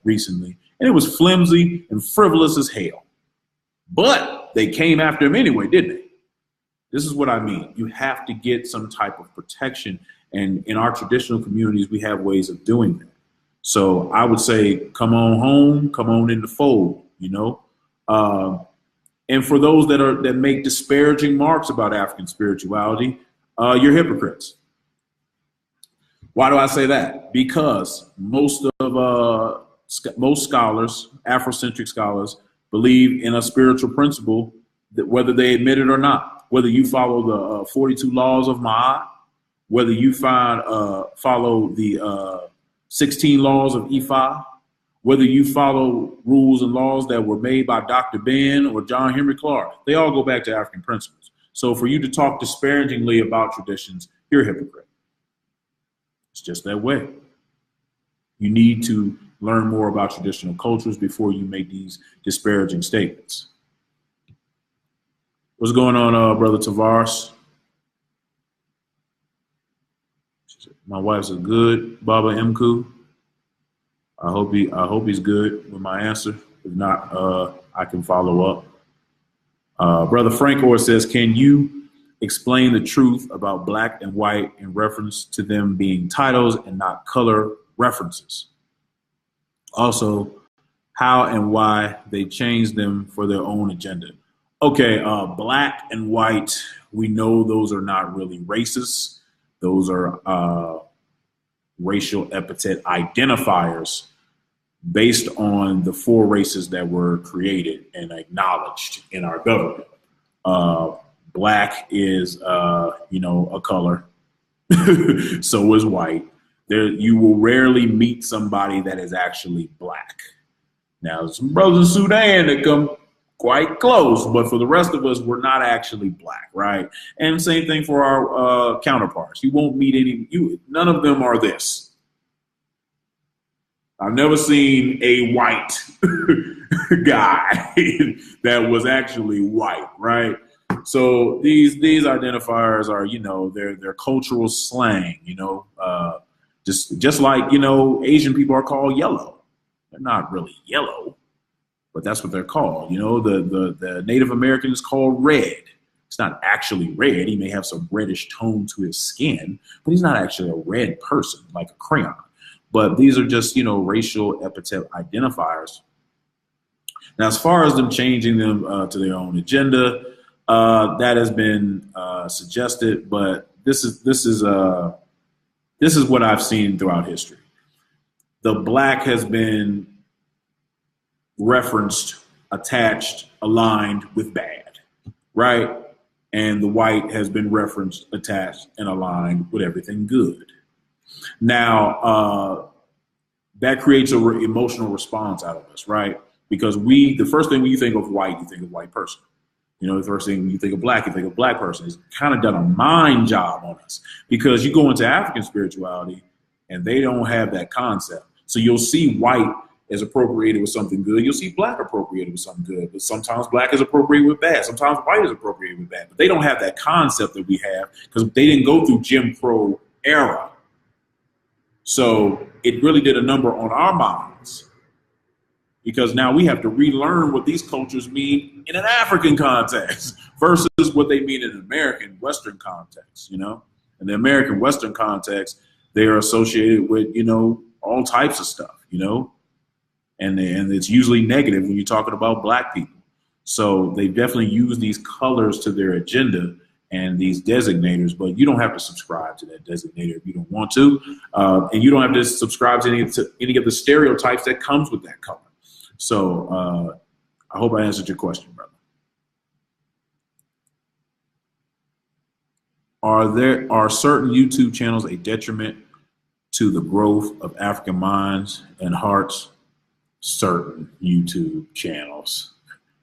recently. And it was flimsy and frivolous as hell. But they came after him anyway, didn't they? This is what I mean. You have to get some type of protection. And in our traditional communities, we have ways of doing that. So I would say, come on home, come on in the fold, and for those that make disparaging marks about African spirituality, you're hypocrites. Why do I say that? Because most of most scholars, Afrocentric scholars, believe in a spiritual principle that whether they admit it or not, whether you follow the 42 laws of Ma'at, whether you follow the 16 laws of Ifa, whether you follow rules and laws that were made by Dr. Ben or John Henry Clark, they all go back to African principles. So for you to talk disparagingly about traditions, you're a hypocrite. It's just that way. You need to learn more about traditional cultures before you make these disparaging statements. What's going on, Brother Tavares? My wife's good. Baba Mku. I hope he's good with my answer. If not, I can follow up. Brother Frank says, can you explain the truth about black and white in reference to them being titles and not color references? Also, how and why they changed them for their own agenda. Okay, black and white, we know those are not really racist. Those are racial epithet identifiers based on the 4 races that were created and acknowledged in our government. Black is, a color. So is white. You will rarely meet somebody that is actually black. Now, some brothers in Sudan that come quite close, but for the rest of us, we're not actually black, right? And same thing for our counterparts. You won't meet none of them are this. I've never seen a white guy that was actually white, right? So these identifiers are, they're cultural slang, just like, Asian people are called yellow. They're not really yellow, but that's what they're called. The Native American is called red. It's not actually red. He may have some reddish tone to his skin, but he's not actually a red person like a crayon. But these are just, racial epithet identifiers. Now, as far as them changing them to their own agenda, that has been suggested, but this is what I've seen throughout history. The black has been referenced, attached, aligned with bad, right? And the white has been referenced, attached, and aligned with everything good. Now, that creates an emotional response out of us, right? Because the first thing when you think of white, you think of white person. The first thing when you think of black, you think of black person. It's kind of done a mind job on us because you go into African spirituality and they don't have that concept. So you'll see white is appropriated with something good. You'll see black appropriated with something good, but sometimes black is appropriated with bad. Sometimes white is appropriated with bad, but they don't have that concept that we have because they didn't go through Jim Crow era. So it really did a number on our minds because now we have to relearn what these cultures mean in an African context versus what they mean in an American Western context, In the American Western context, they are associated with, all types of stuff, and it's usually negative when you're talking about black people. So they definitely use these colors to their agenda and these designators, but you don't have to subscribe to that designator if you don't want to. And you don't have to subscribe to any of the stereotypes that comes with that color. So I hope I answered your question, brother. Are certain YouTube channels a detriment to the growth of African minds and hearts? Certain YouTube channels.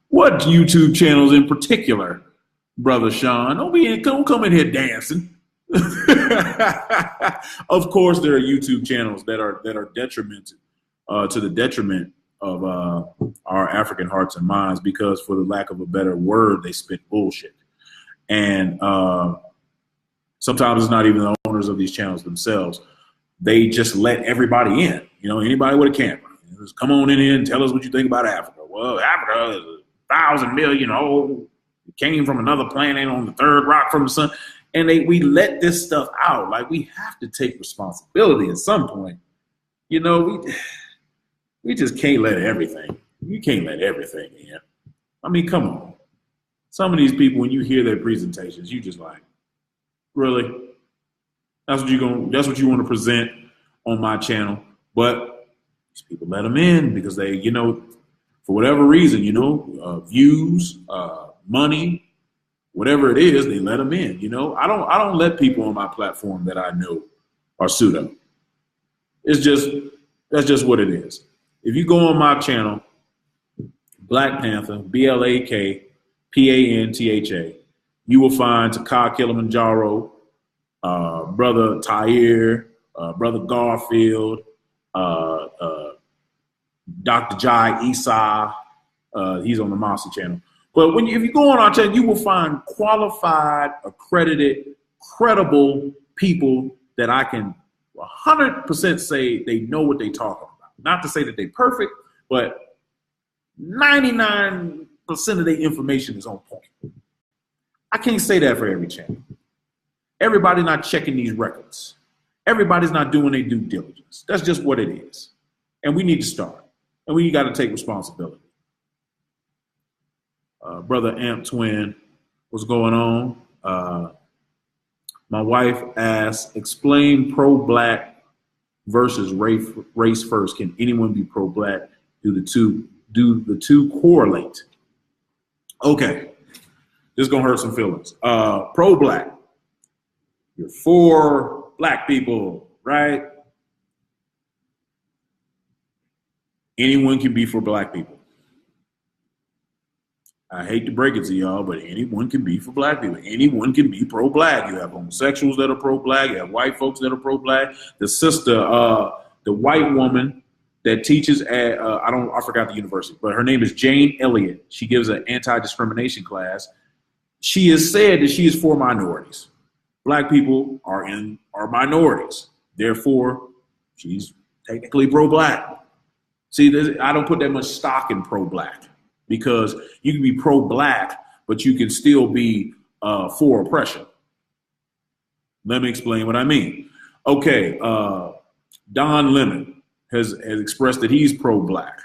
What YouTube channels in particular, Brother Sean? Don't come in here dancing. Of course, there are YouTube channels that are detrimented to the detriment of our African hearts and minds because, for the lack of a better word, they spit bullshit. And sometimes it's not even the owners of these channels themselves. They just let everybody in. Anybody with a camera. Just come on in here and tell us what you think about Africa. Well, Africa is 1,000 million old. It came from another planet on the third rock from the sun. And we let this stuff out. Like, we have to take responsibility at some point. We just can't let everything. You can't let everything in. I mean, come on. Some of these people, when you hear their presentations, you just like, really? That's what you want to present on my channel. But People let them in because they, for whatever reason, views, money, whatever it is, they let them in. I don't let people on my platform that I know are pseudo. That's just what it is. If you go on my channel, Black Pantha, BLAK PANTHA, you will find Taka Kilimanjaro, Brother Tahir, Brother Garfield, Dr. Jai Isa. He's on the Mossi channel. But if you go on our channel, you will find qualified, accredited, credible people that I can 100% say they know what they're talking about. Not to say that they're perfect, but 99% of their information is on point. I can't say that for every channel. Everybody's not checking these records. Everybody's not doing their due diligence. That's just what it is. And we need to start. And we got to take responsibility. Brother Amp Twin, what's going on? My wife asked, explain pro-Black versus race first. Can anyone be pro-Black? Do the two correlate? Okay, this is gonna hurt some feelings. Pro-Black, you're for Black people, right? Anyone can be for Black people. I hate to break it to y'all, but anyone can be for Black people. Anyone can be pro-Black. You have homosexuals that are pro-Black. You have white folks that are pro-Black. The sister, the white woman that teaches at, I forgot the university, but her name is Jane Elliott. She gives an anti-discrimination class. She has said that she is for minorities. Black people are minorities. Therefore, she's technically pro-Black. See, I don't put that much stock in pro-Black because you can be pro-Black, but you can still be for oppression. Let me explain what I mean. Okay, Don Lemon has expressed that he's pro-Black,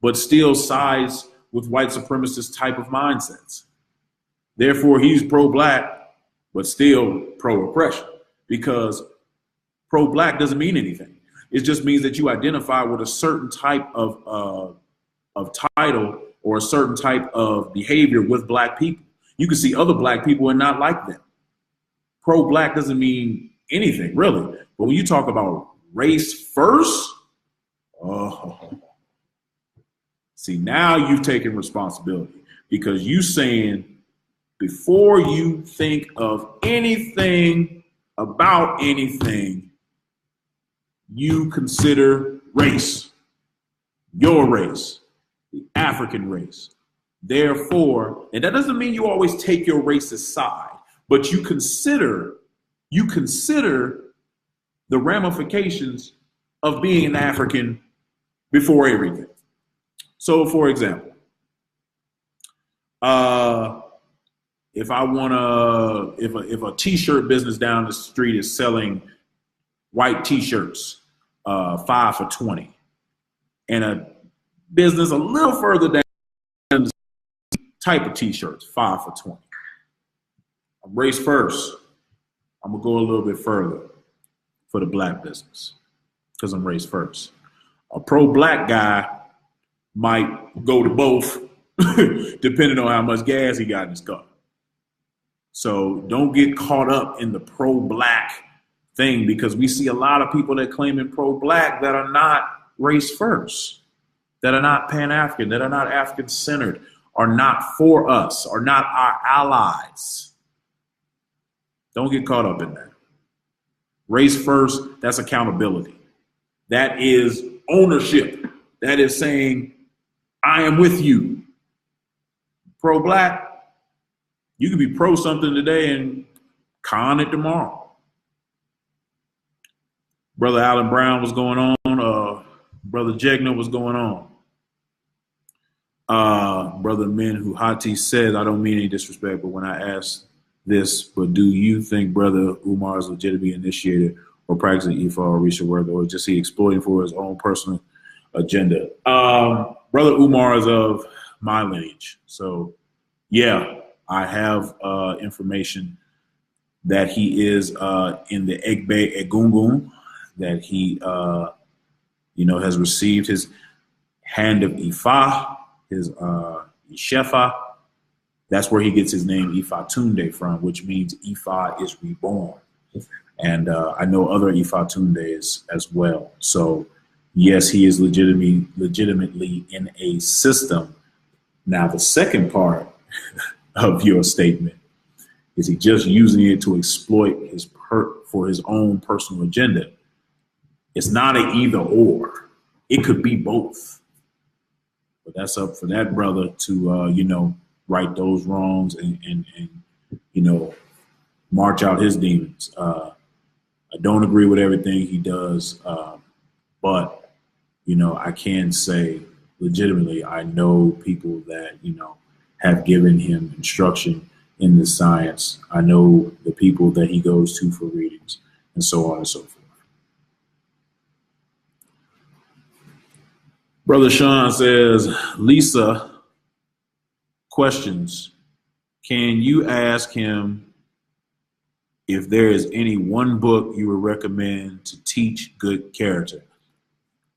but still sides with white supremacist type of mindsets. Therefore, he's pro-Black, but still pro-oppression, because pro-Black doesn't mean anything. It just means that you identify with a certain type of title or a certain type of behavior with Black people. You can see other Black people and not like them. Pro-Black doesn't mean anything, really. But when you talk about race first, see, now you've taken responsibility, because you saying before you think of anything about anything, you consider race, your race, the African race. Therefore, and that doesn't mean you always take your race aside, but you consider the ramifications of being an African before everything. So, for example, if a t-shirt business down the street is selling white t-shirts, 5 for $20, and a business a little further down type of t-shirts, 5 for $20. I'm race first. I'm gonna go a little bit further for the Black business because I'm race first. A pro-Black guy might go to both depending on how much gas he got in his car. So don't get caught up in the pro-Black thing, because we see a lot of people that claim in pro-Black that are not race first, that are not Pan-African, that are not African-centered, are not for us, are not our allies. Don't get caught up in that. Race first, that's accountability. That is ownership. That is saying, I am with you. Pro-Black, you can be pro something today and con it tomorrow. Brother Alan Brown, what's going on? Brother Jegna, what's going on? Brother Min Huhati said, I don't mean any disrespect, but when I asked this, but do you think Brother Umar is legitimately initiated or practicing IFA or research work, or just he exploiting for his own personal agenda? Brother Umar is of my lineage. So yeah, I have information that he is in the Egbe Egungun, that he has received his hand of Ifa, his Ishefa. That's where he gets his name Ifa Tunde from, which means Ifa is reborn. And I know other Ifa Tundes as well. So yes, he is legitimately in a system. Now, the second part of your statement is he just using it to exploit for his own personal agenda. It's not an either or. It could be both. But that's up for that brother to, right those wrongs and march out his demons. I don't agree with everything he does, but, I can say legitimately, I know people that, have given him instruction in this science. I know the people that he goes to for readings and so on and so forth. Brother Sean says, Lisa questions, can you ask him if there is any one book you would recommend to teach good character?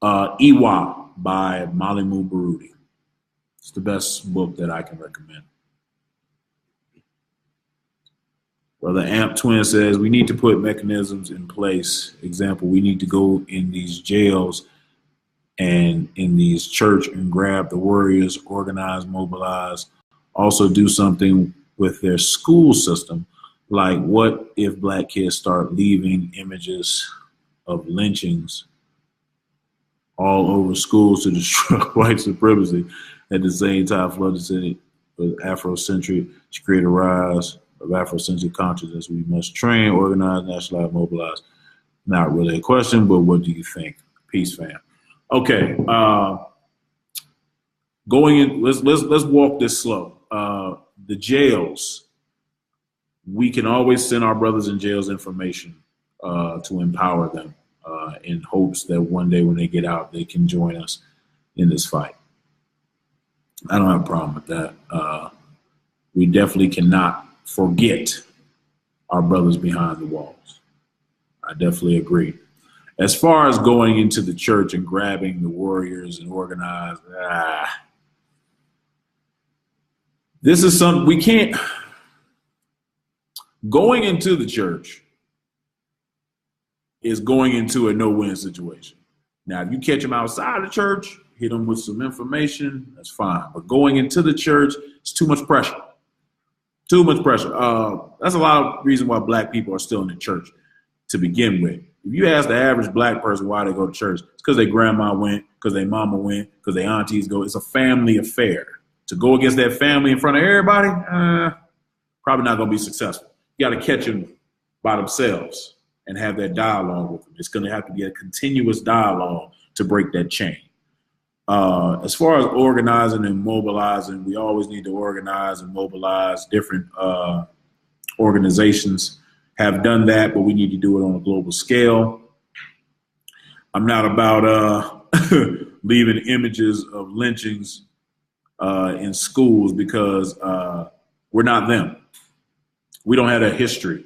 Iwa by Malimu Barudi. It's the best book that I can recommend. Brother Amp Twin says, we need to put mechanisms in place. Example, we need to go in these jails and in these church and grab the warriors, organize, mobilize, also do something with their school system. Like, what if black kids start leaving images of lynchings all over schools to destroy white supremacy, at the same time flood the city with Afrocentric to create a rise of Afrocentric consciousness? We must train, organize, nationalize, mobilize. Not really a question, but what do you think? Peace, fam. Okay, going in. Let's walk this slow. The jails. We can always send our brothers in jails information to empower them in hopes that one day when they get out, they can join us in this fight. I don't have a problem with that. We definitely cannot forget our brothers behind the walls. I definitely agree. As far as going into the church and grabbing the warriors and organize, this is something we can't. Going into the church is going into a no-win situation. Now, if you catch them outside the church, hit them with some information, that's fine. But going into the church, it's too much pressure. Too much pressure. That's a lot of reason why black people are still in the church to begin with. If you ask the average black person why they go to church, it's because their grandma went, because their mama went, because their aunties go. It's a family affair. To go against that family in front of everybody, probably not going to be successful. You got to catch them by themselves and have that dialogue with them. It's going to have to be a continuous dialogue to break that chain. As far as organizing and mobilizing, we always need to organize and mobilize. Different organizations have done that, but we need to do it on a global scale. I'm not about leaving images of lynchings in schools because we're not them. We don't have a history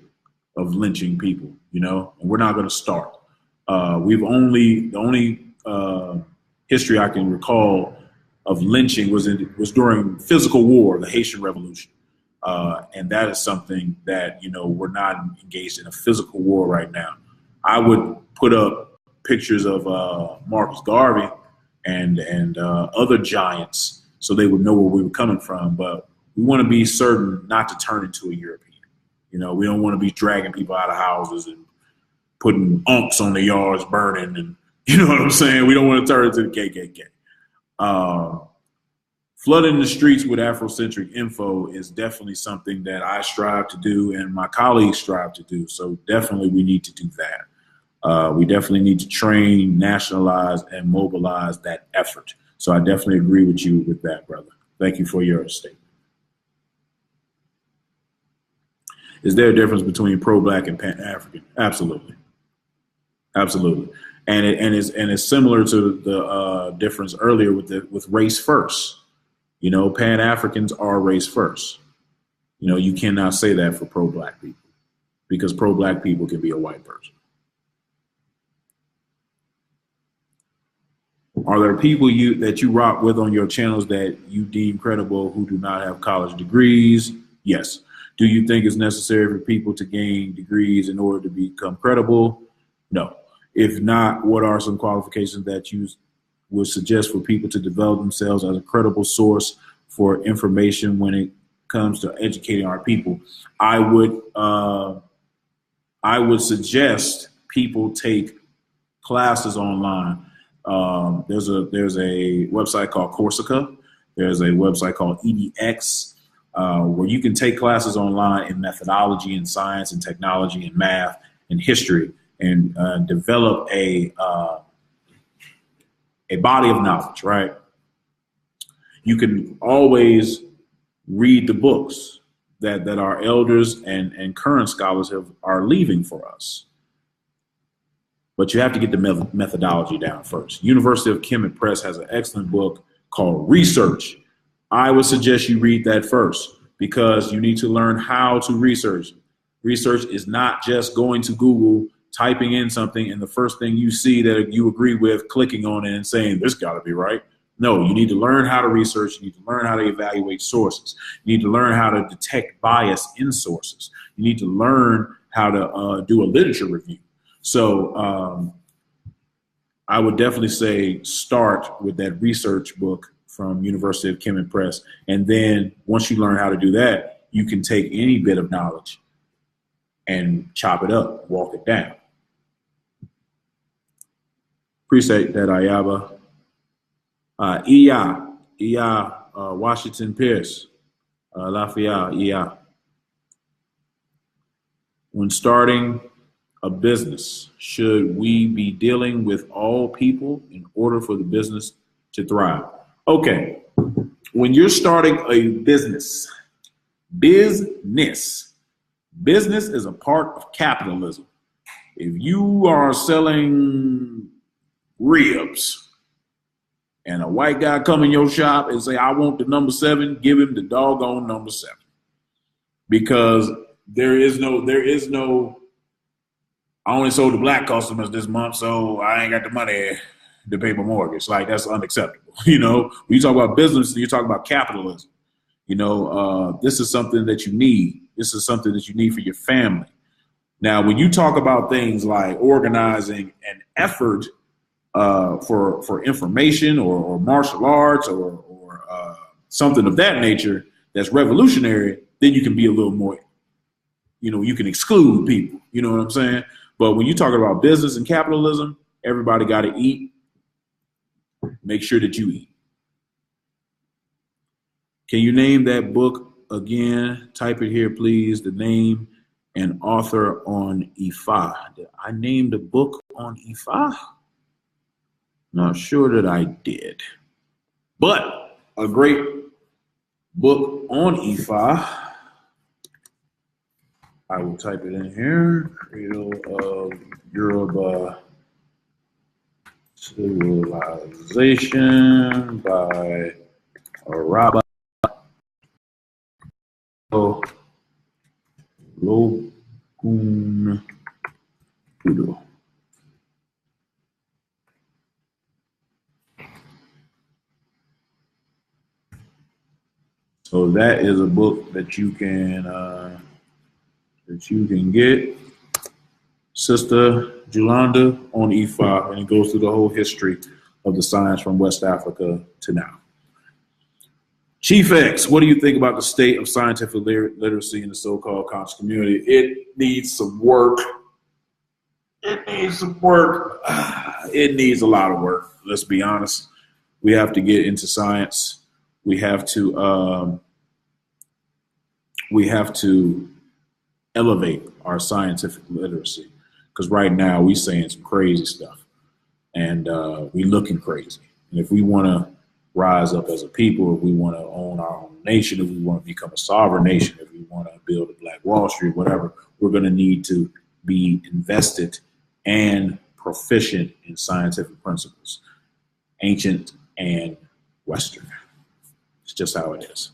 of lynching people, and we're not going to start. The only history I can recall of lynching was during physical war, the Haitian Revolution. And that is something that, we're not engaged in a physical war right now. I would put up pictures of Marcus Garvey and other giants so they would know where we were coming from. But we want to be certain not to turn into a European. We don't want to be dragging people out of houses and putting unks on the yards burning and, you know what I'm saying? We don't want to turn into the KKK. Flooding the streets with Afrocentric info is definitely something that I strive to do and my colleagues strive to do. So definitely we need to do that. We definitely need to train, nationalize, and mobilize that effort. So I definitely agree with you with that, brother. Thank you for your statement. Is there a difference between pro-black and pan-African? Absolutely. Absolutely. And it's similar to the difference earlier with race first. Pan-Africans are race first. You cannot say that for pro-black people because pro-black people can be a white person. Are there people that you rock with on your channels that you deem credible who do not have college degrees? Yes. Do you think it's necessary for people to gain degrees in order to become credible? No. If not, what are some qualifications that you would suggest for people to develop themselves as a credible source for information when it comes to educating our people? I would suggest people take classes online. There's a website called Corsica. There's a website called EDX, where you can take classes online in methodology and science and technology and math and history and develop a body of knowledge, right? You can always read the books that our elders and current scholars are leaving for us. But you have to get the methodology down first. University of Kemet Press has an excellent book called Research. I would suggest you read that first because you need to learn how to research. Research is not just going to Google, typing in something, and the first thing you see that you agree with, clicking on it and saying, this got to be right. No, you need to learn how to research. You need to learn how to evaluate sources. You need to learn how to detect bias in sources. You need to learn how to do a literature review. So I would definitely say start with that research book from University of Kemet Press. And then once you learn how to do that, you can take any bit of knowledge and chop it up, walk it down. Appreciate that, Ayaba. Washington Pierce, Lafayette, Iya. When starting a business, should we be dealing with all people in order for the business to thrive? Okay, when you're starting a business is a part of capitalism. If you are selling ribs and a white guy come in your shop and say, I want the number 7, give him the doggone number 7. Because there is no, I only sold to black customers this month, so I ain't got the money to pay my mortgage. Like, that's unacceptable. You know, when you talk about business, you talk about capitalism. You know, this is something that you need. This is something that you need for your family. Now, when you talk about things like organizing an effort for information or martial arts or something of that nature that's revolutionary, then you can be a little more, you know, you can exclude people. You know what I'm saying? But when you talk about business and capitalism, everybody got to eat. Make sure that you eat. Can you name that book again? Type it here, please. The name and author on Ifa. Did I name the book on Ifa? Not sure that I did. But a great book on Ifa. I will type it in here. Cradle of Yoruba Civilization by Araba Logun Kudo. So that is a book that you can get, Sister Julanda, on Ifa, and it goes through the whole history of the science from West Africa to now. Chief X, what do you think about the state of scientific literacy in the so-called conscious community? It needs some work. It needs some work. It needs a lot of work. Let's be honest. We have to get into science. We have to elevate our scientific literacy, because right now we saying some crazy stuff and we looking crazy. And if we want to rise up as a people, if we want to own our own nation, if we want to become a sovereign nation, if we want to build a Black Wall Street, whatever, we're going to need to be invested and proficient in scientific principles, ancient and Western. It's just how it is.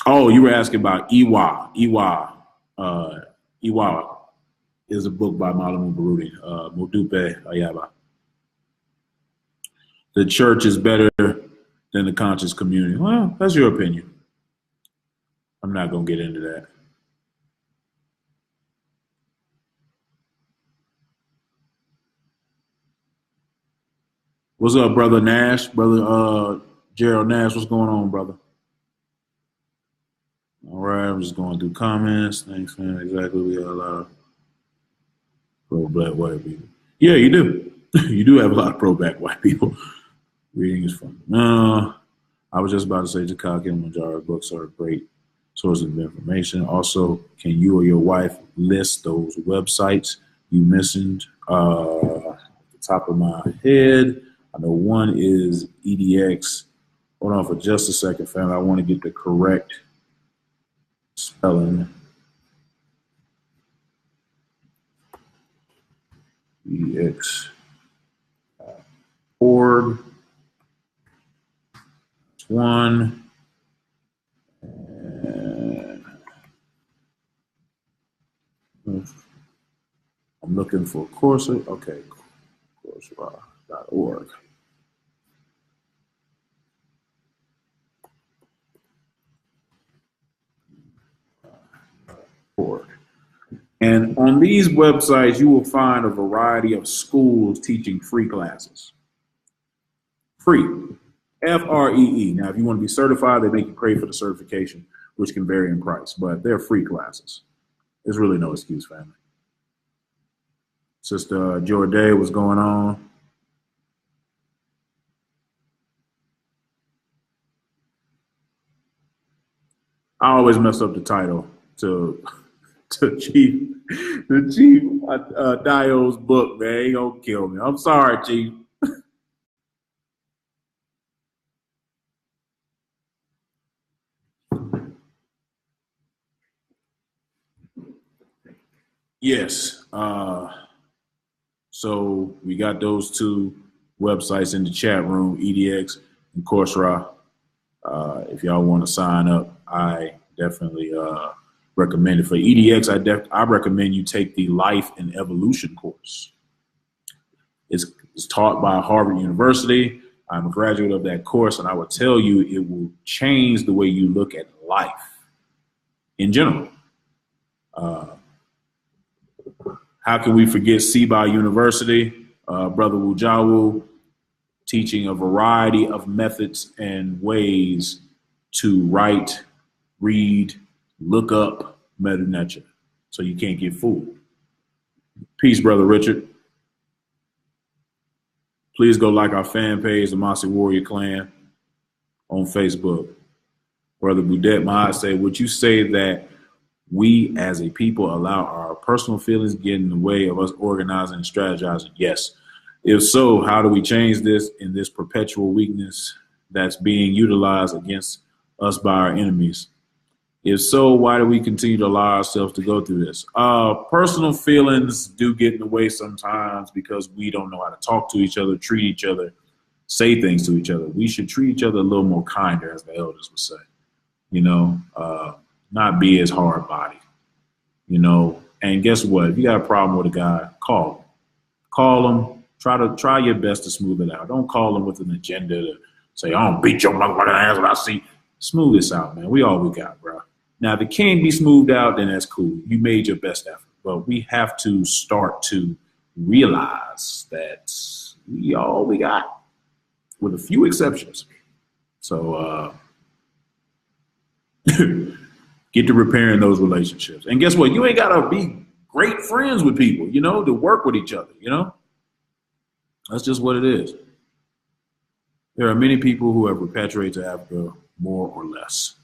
Oh, you were asking about Iwa. Iwa is a book by Malamu Barudi, Modupe Ayaba. the church is better than the conscious community. Well, that's your opinion. I'm not going to get into that. What's up, brother Nash? Brother Gerald Nash, what's going on, brother? All right, I'm just going through comments. Thanks, man. Exactly. We got a lot of pro-black white people. Yeah, you do. You do have a lot of pro-black white people. Reading is fun. I was just about to say Jakaki and Manjaro books are a great source of information. Also, can you or your wife list those websites you mentioned? At the top of my head, I know one is EDX. Hold on for just a second, fam. I want to get the correct spelling. EDX.org. One. And I'm looking for Coursera. Okay, Coursera.org. And on these websites, you will find a variety of schools teaching free classes. Free. Free. Now, if you want to be certified, they make you pay for the certification, which can vary in price, but they're free classes. There's really no excuse, family. Sister Jorday, what's going on? I always mess up the title to Chief Dio's book, man. He gonna kill me. I'm sorry, Chief. Yes. So we got those two websites in the chat room, EDX and Coursera. If y'all want to sign up, I definitely recommend it. For EDX, I recommend you take the Life and Evolution course. It's taught by Harvard University. I'm a graduate of that course, and I will tell you it will change the way you look at life in general. How can we forget Ciba University? Brother Wujawu teaching a variety of methods and ways to write, read, look up Medu Neter, so you can't get fooled. Peace, Brother Richard. Please go like our fan page, the Mossi Warrior Clan, on Facebook. Brother Boudet Mahad say, would you say that we as a people allow our personal feelings get in the way of us organizing and strategizing? Yes. If so, how do we change this in this perpetual weakness that's being utilized against us by our enemies? If so, why do we continue to allow ourselves to go through this? Personal feelings do get in the way sometimes because we don't know how to talk to each other, treat each other, say things to each other. We should treat each other a little more kinder, as the elders would say. You know, not be as hard-bodied, you know. And guess what? If you got a problem with a guy, call him. Call him. Try your best to smooth it out. Don't call him with an agenda to say, I don't beat your motherfucking ass when I see. Smooth this out, man. We all we got, bro. Now, if it can't be smoothed out, then that's cool. You made your best effort. But we have to start to realize that we all we got, with a few exceptions. So get to repairing those relationships. And guess what? You ain't got to be great friends with people, you know, to work with each other, you know? That's just what it is. There are many people who have repatriated to Africa more or less.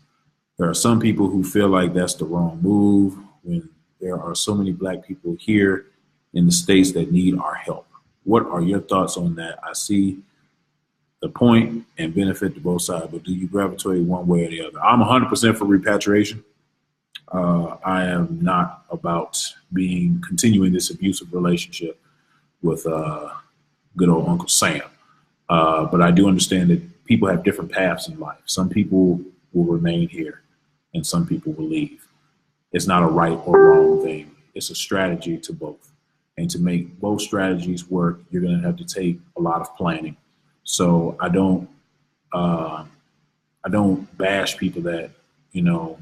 There are some people who feel like that's the wrong move when there are so many Black people here in the States that need our help. What are your thoughts on that? I see the point and benefit to both sides, but do you gravitate one way or the other? I'm 100% for repatriation. I am not about continuing this abusive relationship with good old Uncle Sam. But I do understand that people have different paths in life. Some people will remain here and some people will leave. It's not a right or wrong thing. It's a strategy to both. And to make both strategies work, you're going to have to take a lot of planning. So I don't bash people that,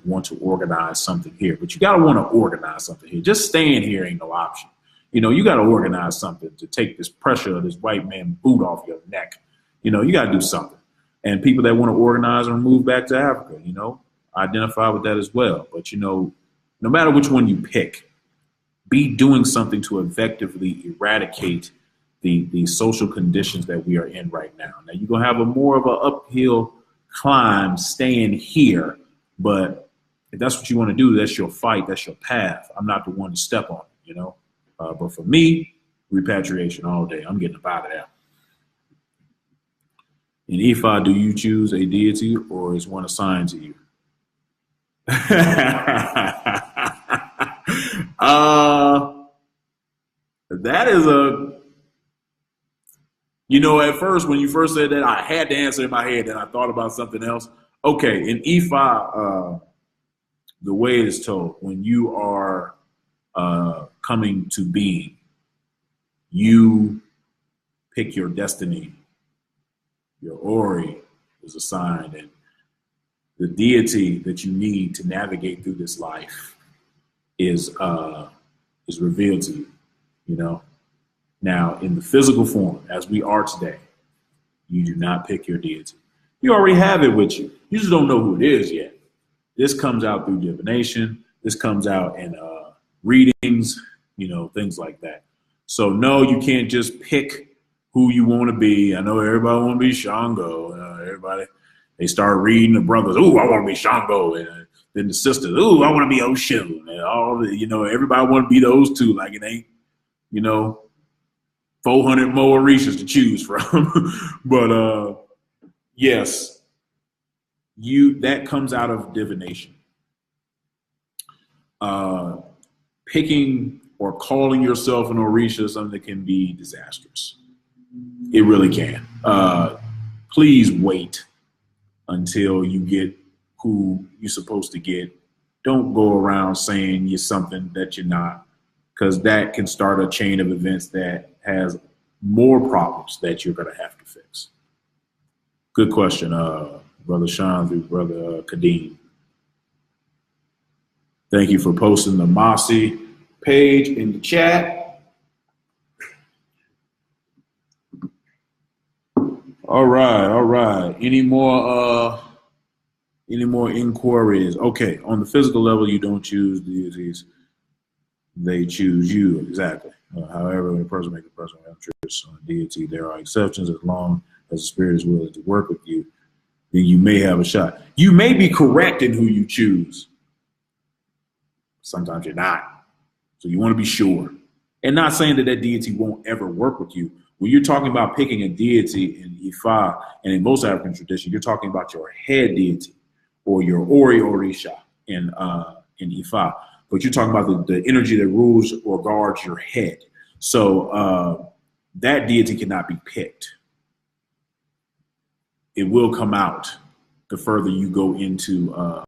want to organize something here, but you got to want to organize something here. Just staying here ain't no option. You got to organize something to take this pressure of this white man boot off your neck. You got to do something. And people that want to organize and move back to Africa, identify with that as well. But, no matter which one you pick, be doing something to effectively eradicate the social conditions that we are in right now. Now, you're going to have more of an uphill climb staying here, but if that's what you want to do, that's your fight, that's your path. I'm not the one to step on it, but for me, repatriation all day. I'm getting up out of there. In Ifa, do you choose a deity or is one assigned to you? That is at first, when you first said that, I had the answer in my head, and I thought about something else. Okay, in Ifa, the way it is told, when you are coming to being, you pick your destiny. Your Ori is assigned, and the deity that you need to navigate through this life is revealed to you. Now, in the physical form, as we are today, you do not pick your deity. You already have it with you. You just don't know who it is yet. This comes out through divination. This comes out in readings, things like that. So no, you can't just pick who you want to be. I know everybody want to be Shango. Everybody, they start reading the brothers. Ooh, I want to be Shango. And then the sisters. Ooh, I want to be Oshun. And all everybody want to be those two. Like it ain't, 400 more Orishas to choose from. But yes, that comes out of divination. Picking or calling yourself an Orisha is something that can be disastrous. It really can. Please wait until you get who you're supposed to get. Don't go around saying you're something that you're not, because that can start a chain of events that has more problems that you're going to have to fix. Good question, Brother Sean through Brother Kadeem. Thank you for posting the Mossi page in the chat. All right. Any more inquiries? Okay, on the physical level, you don't choose deities. They choose you, exactly. However, when a person makes a personal interest on a deity, there are exceptions as long as the spirit is willing to work with you, then you may have a shot. You may be correct in who you choose. Sometimes you're not. So you want to be sure. And not saying that deity won't ever work with you. When you're talking about picking a deity in Ifa and in most African tradition, you're talking about your head deity or your Ori Orisha in Ifa. But you're talking about the energy that rules or guards your head. So that deity cannot be picked. It will come out the further you go into the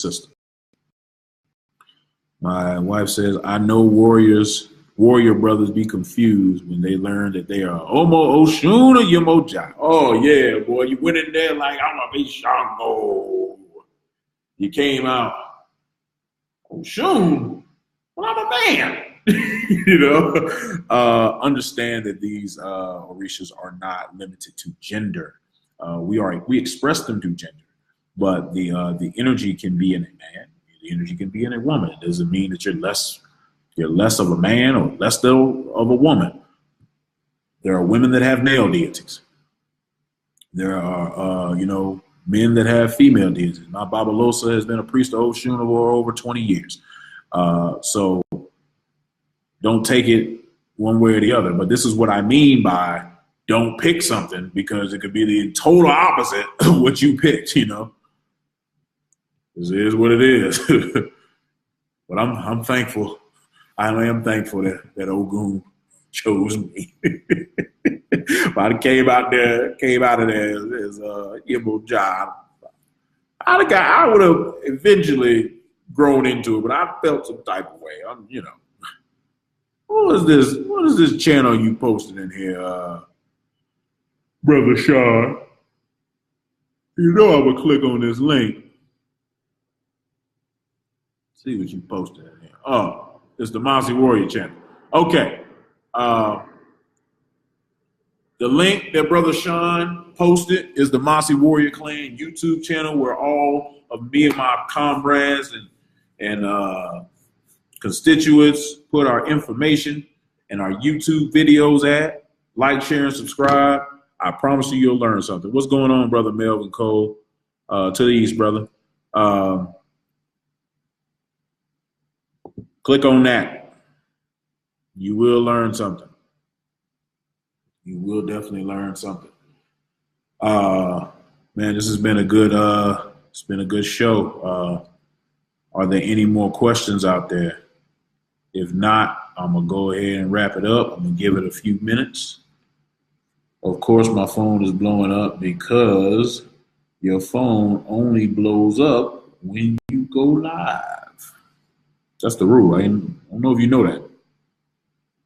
system. My wife says, I know warrior brothers be confused when they learn that they are Omo Oshun or Yemoja. Oh, yeah, boy, you went in there like, I'm going to be Shango. You came out, Oshun? Well, I'm a man. Understand that these Orishas are not limited to gender. We express them through gender, but the energy can be in a man. The energy can be in a woman. It doesn't mean that you're less of a man or less of a woman. There are women that have male deities. There are, men that have female deities. My Babalosa has been a priest of Oshun for over 20 years. So don't take it one way or the other. But this is what I mean by don't pick something, because it could be the total opposite of what you picked, This is what it is. But I'm thankful. I am thankful that Ogun chose me. If I came out of there as a job, I would have eventually grown into it, but I felt some type of way. What is this channel you posted in here? Brother Sean. You know I'm gonna click on this link. See what you posted in here. Oh, it's the Mossi Warrior channel. Okay. The link that Brother Sean posted is the Mossi Warrior Clan YouTube channel where all of me and my comrades and constituents put our information and our YouTube videos at. Like, share, and subscribe. I promise you you'll learn something. What's going on, Brother Melvin Cole? To the east, brother. Click on that. You will learn something. You will definitely learn something. Man, this has been a good it's been a good show. Are there any more questions out there? If not, I'm gonna go ahead and wrap it up. I'm gonna give it a few minutes. Of course, my phone is blowing up because your phone only blows up when you go live. That's the rule. I don't know if you know that.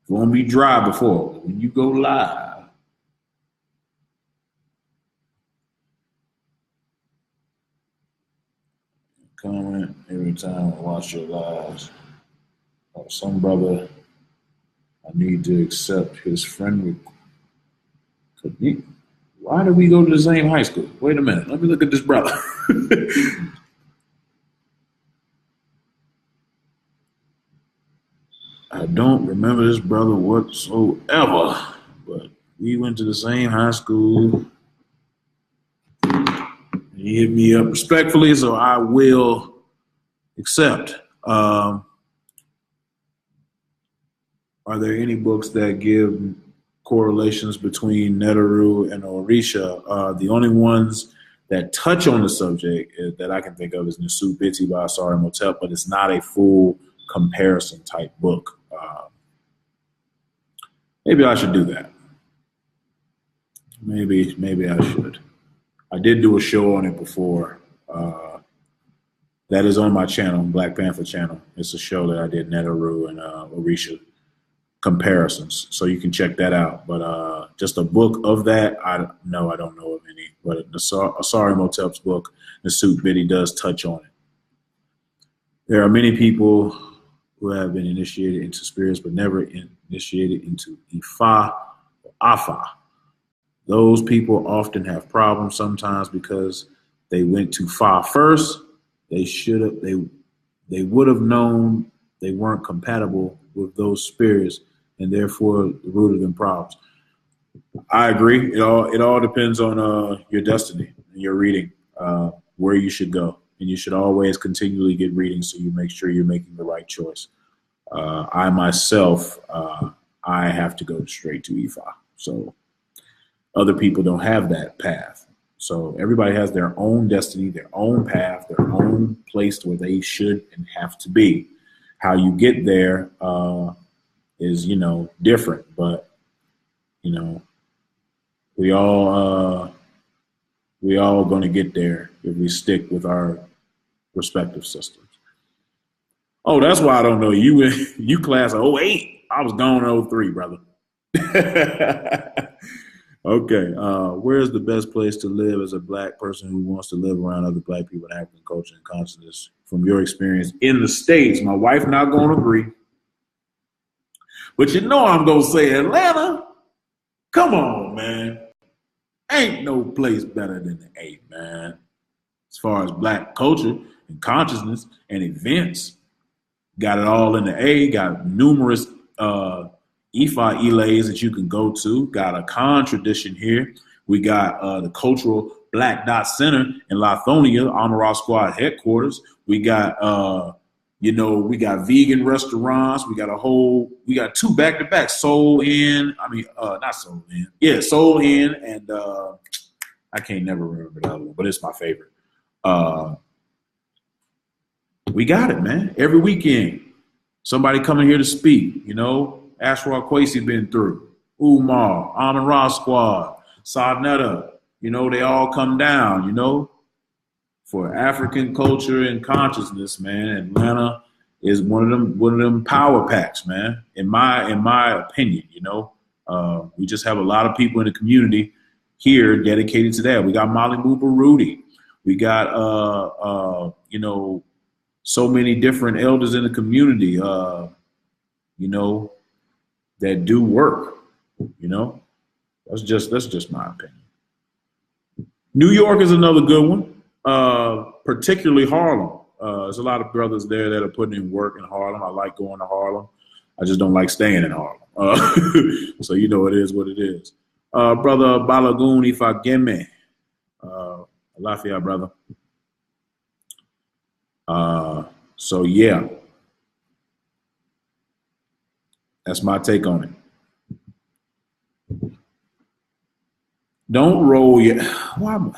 It's gonna be dry before, but when you go live, comment every time I watch your lives. Some brother, I need to accept his friend request. Why did we go to the same high school? Wait a minute. Let me look at this brother. I don't remember this brother whatsoever, but we went to the same high school. He hit me up respectfully, so I will accept. Are there any books that give correlations between Neteru and Orisha? The only ones that touch on the subject that I can think of is Nasu Biti by Asari Motep, but it's not a full comparison type book. Maybe I should do that. Maybe I should. I did do a show on it before. That is on my channel, Black Panther channel. It's a show that I did, Neteru and Orisha comparisons, so you can check that out. But just a book of that, I don't know of any. But Asari Motep's book, Nasu Biti, does touch on it. There are many people who have been initiated into spirits but never initiated into Ifa or Afa. Those people often have problems sometimes because they went too far first. They would have known they weren't compatible with those spirits, and therefore the root of them problems. I agree. It all depends on your destiny and your reading, where you should go. And you should always continually get reading so you make sure you're making the right choice. I myself, I have to go straight to Ifa. So other people don't have that path. So everybody has their own destiny, their own path, their own place where they should and have to be. How you get there is, different. But, we all going to get there if we stick with our respective systems. Oh, that's why I don't know you. You class of 08. I was gone in 03, brother. Okay. Where's the best place to live as a Black person who wants to live around other Black people in African culture and consciousness? From your experience in the States, my wife not going to agree. But I'm going to say Atlanta. Come on, man. Ain't no place better than the A, man. As far as Black culture and consciousness and events, got it all in the A. Got numerous Ifa Ilays that you can go to. Got a Khan tradition here. We got the cultural Black Dot Center in Lithonia, Honor Rock Squad headquarters. We got we got vegan restaurants. We got two back-to-back, Soul Inn. Not Soul Inn. Yeah, Soul Inn, and I can't never remember the other one, but it's my favorite. We got it, man. Every weekend, somebody coming here to speak. Ashra Kwesi been through. Umar, Amon Ra Squad, Sadnetta. They all come down, for African culture and consciousness, man. Atlanta is one of them power packs, man. In my opinion, we just have a lot of people in the community here dedicated to that. We got Molly Mooper Rudy. We got, you know, so many different elders in the community, you know, that do work, you know. That's just my opinion. New York is another good one, particularly Harlem. There's a lot of brothers there that are putting in work in Harlem. I like going to Harlem. I just don't like staying in Harlem. So you know it is what it is. Brother Balagoon Ifageme. Lafayette, brother. So yeah. That's my take on it. Don't roll your. Why?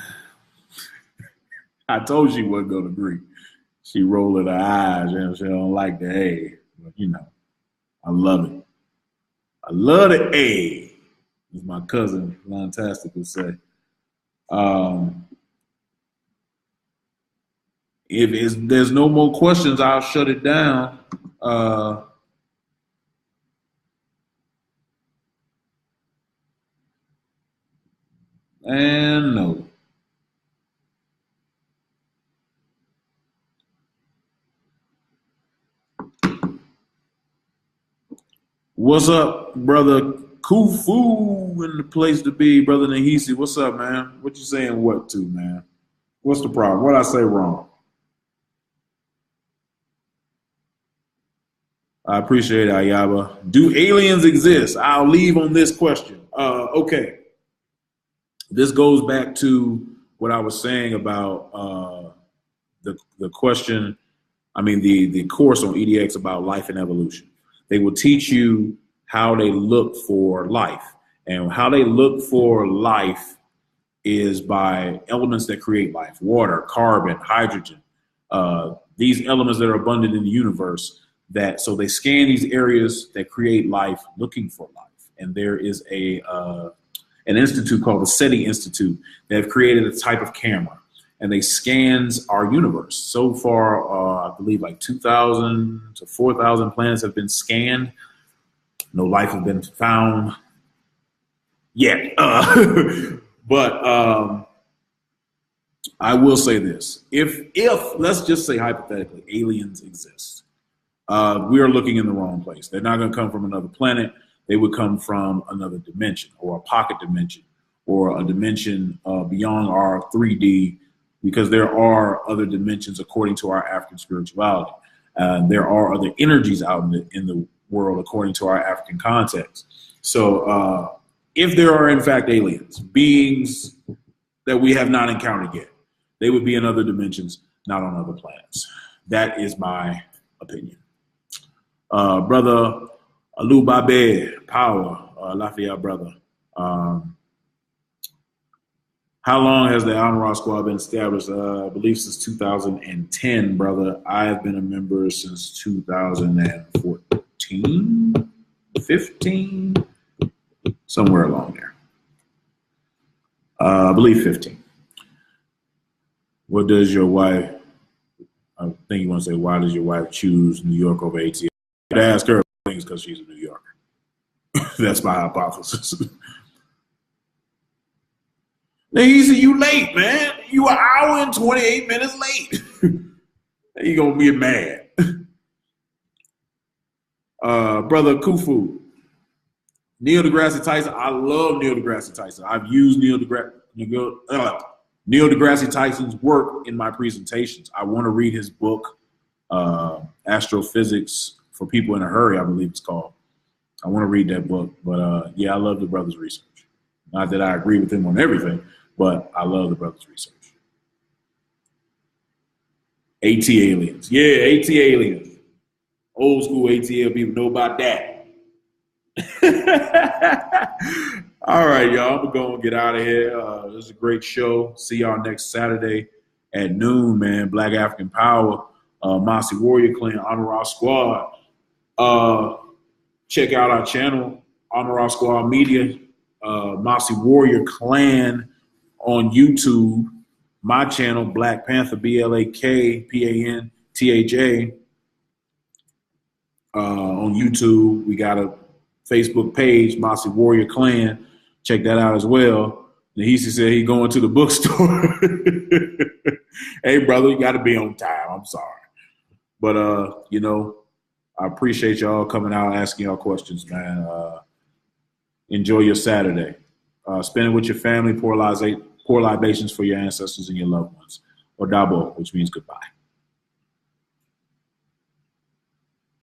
I told she wasn't going to agree. She rolling her eyes and she don't like the A. But you know, I love it. I love the A, as my cousin Lantastic would say. If there's no more questions, I'll shut it down. And no. What's up, brother Kufu in the place to be, brother Nahisi? What's up, man? What you saying what to, man? What's the problem? What I say wrong? I appreciate it, Ayaba. Do aliens exist? I'll leave on this question. Okay. This goes back to what I was saying about the question, the course on EDX about life and evolution. They will teach you how they look for life. And how they look for life is by elements that create life: water, carbon, hydrogen, these elements that are abundant in the universe. So they scan these areas that create life, looking for life. And there is an institute called the SETI Institute that have created a type of camera, and they scans our universe. So far, I believe like 2,000 to 4,000 planets have been scanned. No life has been found yet. But I will say this. If let's just say hypothetically, aliens exist, we are looking in the wrong place. They're not going to come from another planet. They would come from another dimension, or a pocket dimension, or a dimension beyond our 3D, because there are other dimensions according to our African spirituality. There are other energies out in the world according to our African context. So if there are in fact aliens, beings that we have not encountered yet, they would be in other dimensions, not on other planets. That is my opinion. Brother Alu Babe, Power, Lafayette, brother. How long has the Almirah Squad been established? I believe since 2010, brother. I have been a member since 2014, 15, somewhere along there. I believe 15. What does your wife, I think you want to say, why does your wife choose New York over ATL? I'd ask her things because she's a New Yorker. That's my hypothesis. Now, easy, you late, man. You an hour and 28 minutes late. You gonna be mad. Brother Kufu. Neil deGrasse Tyson. I love Neil deGrasse Tyson. I've used Neil deGrasse Tyson's work in my presentations. I want to read his book, Astrophysics for People in a Hurry, I believe it's called. I want to read that book. But yeah, I love the brother's research. Not that I agree with him on everything, but I love the brother's research. AT aliens. Yeah, AT aliens. Old school ATL people know about that. All right, y'all. I'm going to go and get out of here. It was a great show. See y'all next Saturday at noon, man. Black African Power, Mossi Warrior Clan, Almirah Squad. Check out our channel, Almirah Squad Media, Mossi Warrior Clan on YouTube. My channel, Black Pantha, BLAKPANTHA. On YouTube, we got a Facebook page, Mossi Warrior Clan. Check that out as well. Nahisi said he going to the bookstore. Hey, brother, you got to be on time. I'm sorry. But, I appreciate y'all coming out asking y'all questions, man. Enjoy your Saturday. Spend it with your family. Pour libations for your ancestors and your loved ones. Or dabo, which means goodbye.